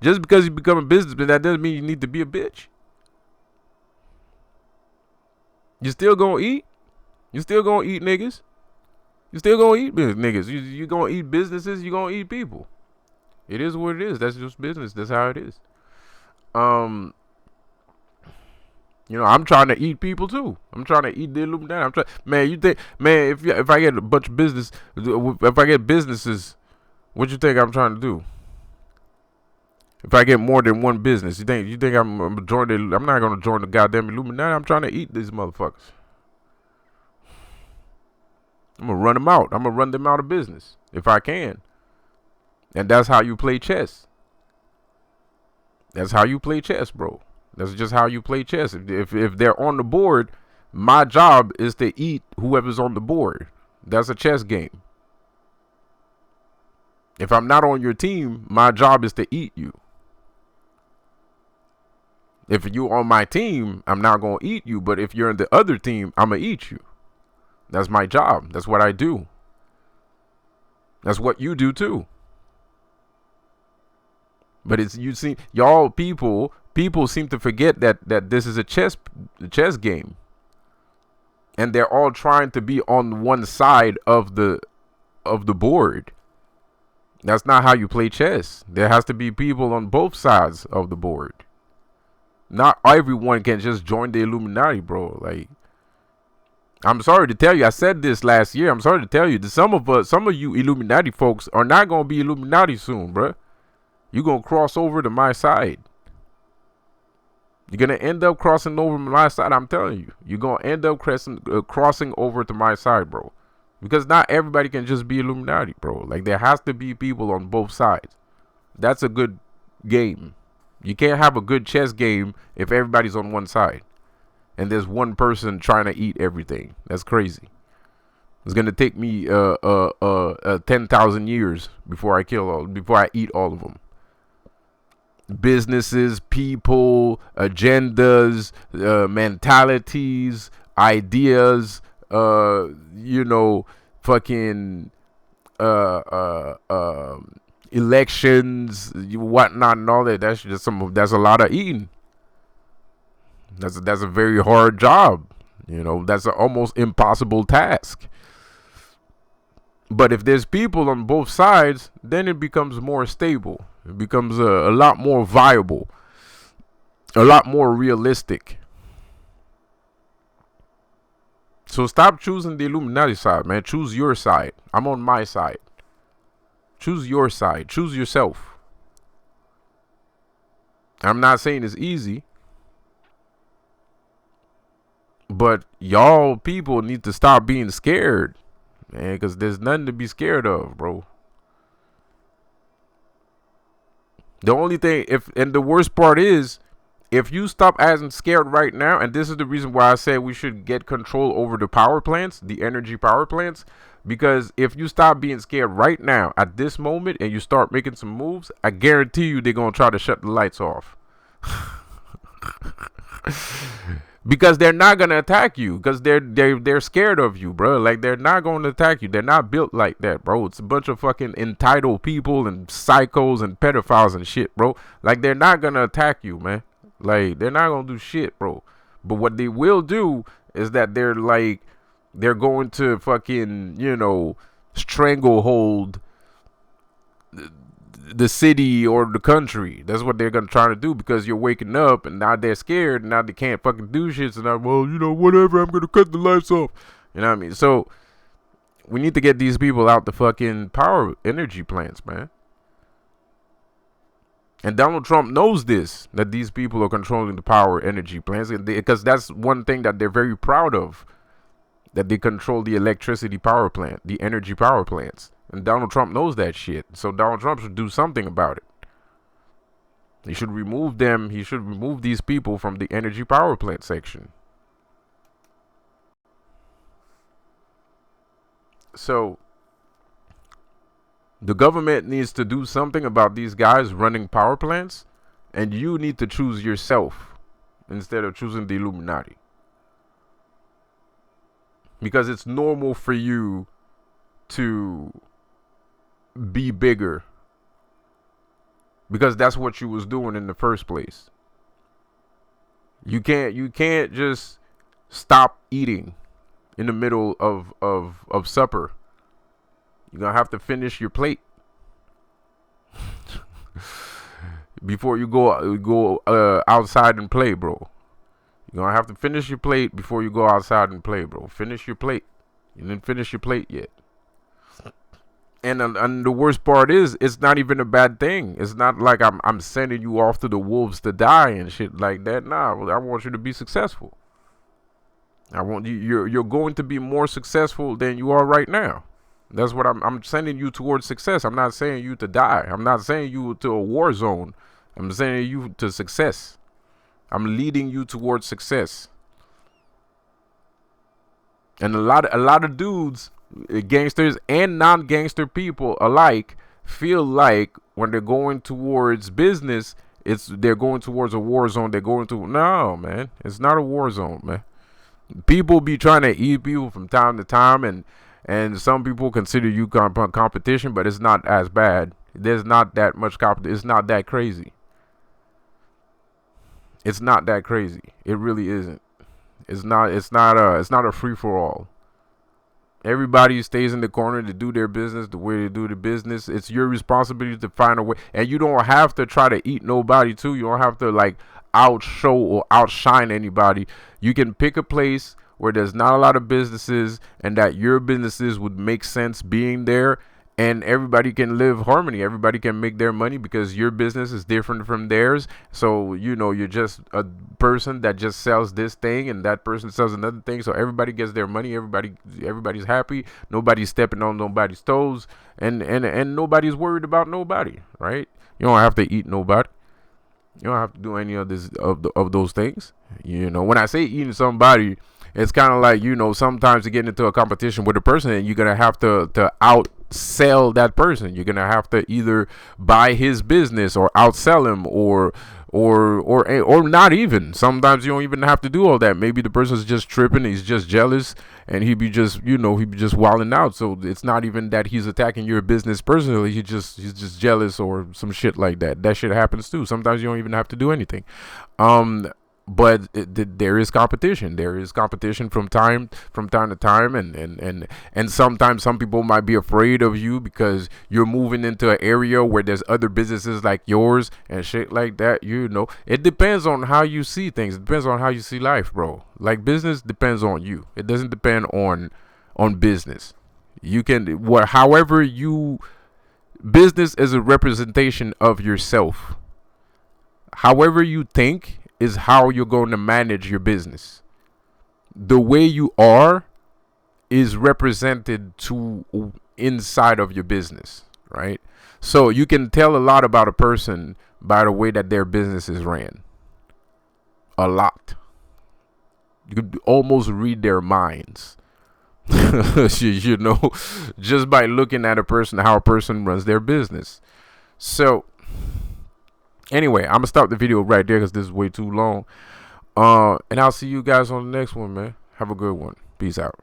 Just because you become a businessman, that doesn't mean you need to be a bitch. You still gonna eat. You still gonna eat niggas. You still gonna eat niggas. You gonna eat businesses. You gonna eat people. It is what it is. That's just business. That's how it is. I'm trying to eat people too. I'm trying to eat the Illuminati. You think, man, if I get a bunch of business, if I get businesses, what you think I'm trying to do? If I get more than one business, you think I'm not gonna join the goddamn Illuminati. I'm trying to eat these motherfuckers. I'm gonna run them out. I'm gonna run them out of business if I can. And that's how you play chess. That's how you play chess, bro. That's just how you play chess. If they're on the board, my job is to eat whoever's on the board. That's a chess game. If I'm not on your team, my job is to eat you. If you're on my team, I'm not going to eat you. But if you're in the other team, I'm going to eat you. That's my job. That's what I do. That's what you do too. But y'all people seem to forget that this is a chess game. And they're all trying to be on one side of the board. That's not how you play chess. There has to be people on both sides of the board. Not everyone can just join the Illuminati, bro. Like, I'm sorry to tell you, I said this last year. I'm sorry to tell you that some of you Illuminati folks are not gonna be Illuminati soon, bro. You're gonna cross over to my side. You're gonna end up crossing over to my side. I'm telling you, you're gonna end up crossing over to my side, bro. Because not everybody can just be Illuminati, bro. Like, there has to be people on both sides. That's a good game. You can't have a good chess game if everybody's on one side and there's one person trying to eat everything. That's crazy. It's gonna take me 10,000 years before I eat all of them. Businesses, people, agendas, mentalities, ideas, fucking elections, whatnot, and all that. That's a lot of eating. That's a very hard job. That's an almost impossible task. But if there's people on both sides, then it becomes more stable. It becomes a lot more viable, a lot more realistic. So stop choosing the Illuminati side, man. Choose your side. I'm on my side. Choose your side. Choose yourself. I'm not saying it's easy, but y'all people need to stop being scared, man, because there's nothing to be scared of, bro. The only thing, and the worst part is, if you stop acting scared right now, and this is the reason why I said we should get control over the power plants, the energy power plants, because if you stop being scared right now at this moment and you start making some moves, I guarantee you they're going to try to shut the lights off. Because they're not going to attack you, because they're scared of you, bro. Like, they're not going to attack you. They're not built like that, bro. It's a bunch of fucking entitled people and psychos and pedophiles and shit, bro. Like, they're not going to attack you, man. Like, they're not going to do shit, bro. But what they will do is that they're going to fucking, stranglehold the city or the country. That's what they're gonna try to do, because you're waking up and now they're scared and now they can't fucking do shit. So now, well, you know, whatever, I'm gonna cut the lights off. You know what I mean? So we need to get these people out the fucking power energy plants, man. And Donald Trump knows this, that these people are controlling the power energy plants, because that's one thing that they're very proud of, that they control the electricity power plant, the energy power plants. And Donald Trump knows that shit. So Donald Trump should do something about it. He should remove them. He should remove these people from the energy power plant section. So the government needs to do something about these guys running power plants, and you need to choose yourself instead of choosing the Illuminati. Because it's normal for you to be bigger, because that's what you was doing in the first place. You can't just stop eating in the middle of supper. You're gonna have to finish your plate before you go outside and play, bro. You're gonna have to finish your plate before you go outside and play, bro. Finish your plate. You didn't finish your plate yet. And the worst part is, it's not even a bad thing. It's not like I'm sending you off to the wolves to die and shit like that. Nah, I want you to be successful. I want you. You're going to be more successful than you are right now. That's what I'm sending you towards success. I'm not saying you to die. I'm not saying you to a war zone. I'm saying you to success. I'm leading you towards success. And a lot of dudes, gangsters and non-gangster people alike, feel like when they're going towards business, they're going towards a war zone. No, man, it's not a war zone, man. People be trying to eat people from time to time, and some people consider you competition, but it's not as bad. There's not that much competition. It's not that crazy. It's not that crazy. It really isn't. It's not a free for all. Everybody stays in the corner to do their business the way they do the business. It's your responsibility to find a way, and you don't have to try to eat nobody too. You don't have to like outshow or outshine anybody. You can pick a place where there's not a lot of businesses, and that your businesses would make sense being there, and everybody can live harmony. Everybody can make their money because your business is different from theirs. So, you know, you're just a person that just sells this thing and that person sells another thing. So everybody gets their money. Everybody's happy. Nobody's stepping on nobody's toes, and nobody's worried about nobody, right? You don't have to eat nobody. You don't have to do any of this of those things. You know, when I say eating somebody, it's kind of like, you know, sometimes you get into a competition with a person and you're going to have to outsell that person. You're going to have to either buy his business or outsell him or not even. Sometimes you don't even have to do all that. Maybe the person's just tripping. He's just jealous and he be just wilding out. So it's not even that he's attacking your business personally. He's just jealous or some shit like that. That shit happens too. Sometimes you don't even have to do anything. But there is competition. There is competition from time to time, and sometimes some people might be afraid of you because you're moving into an area where there's other businesses like yours and shit like that. You know, it depends on how you see things. It depends on how you see life, bro. Like, business depends on you. It doesn't depend on business. You can business is a representation of yourself. However you think is how you're going to manage your business. The way you are is represented to inside of your business, right? So you can tell a lot about a person by the way that their business is ran. A lot. You could almost read their minds. you know, just by looking at a person, how a person runs their business. So anyway, I'm gonna stop the video right there because this is way too long. And I'll see you guys on the next one, man. Have a good one. Peace out.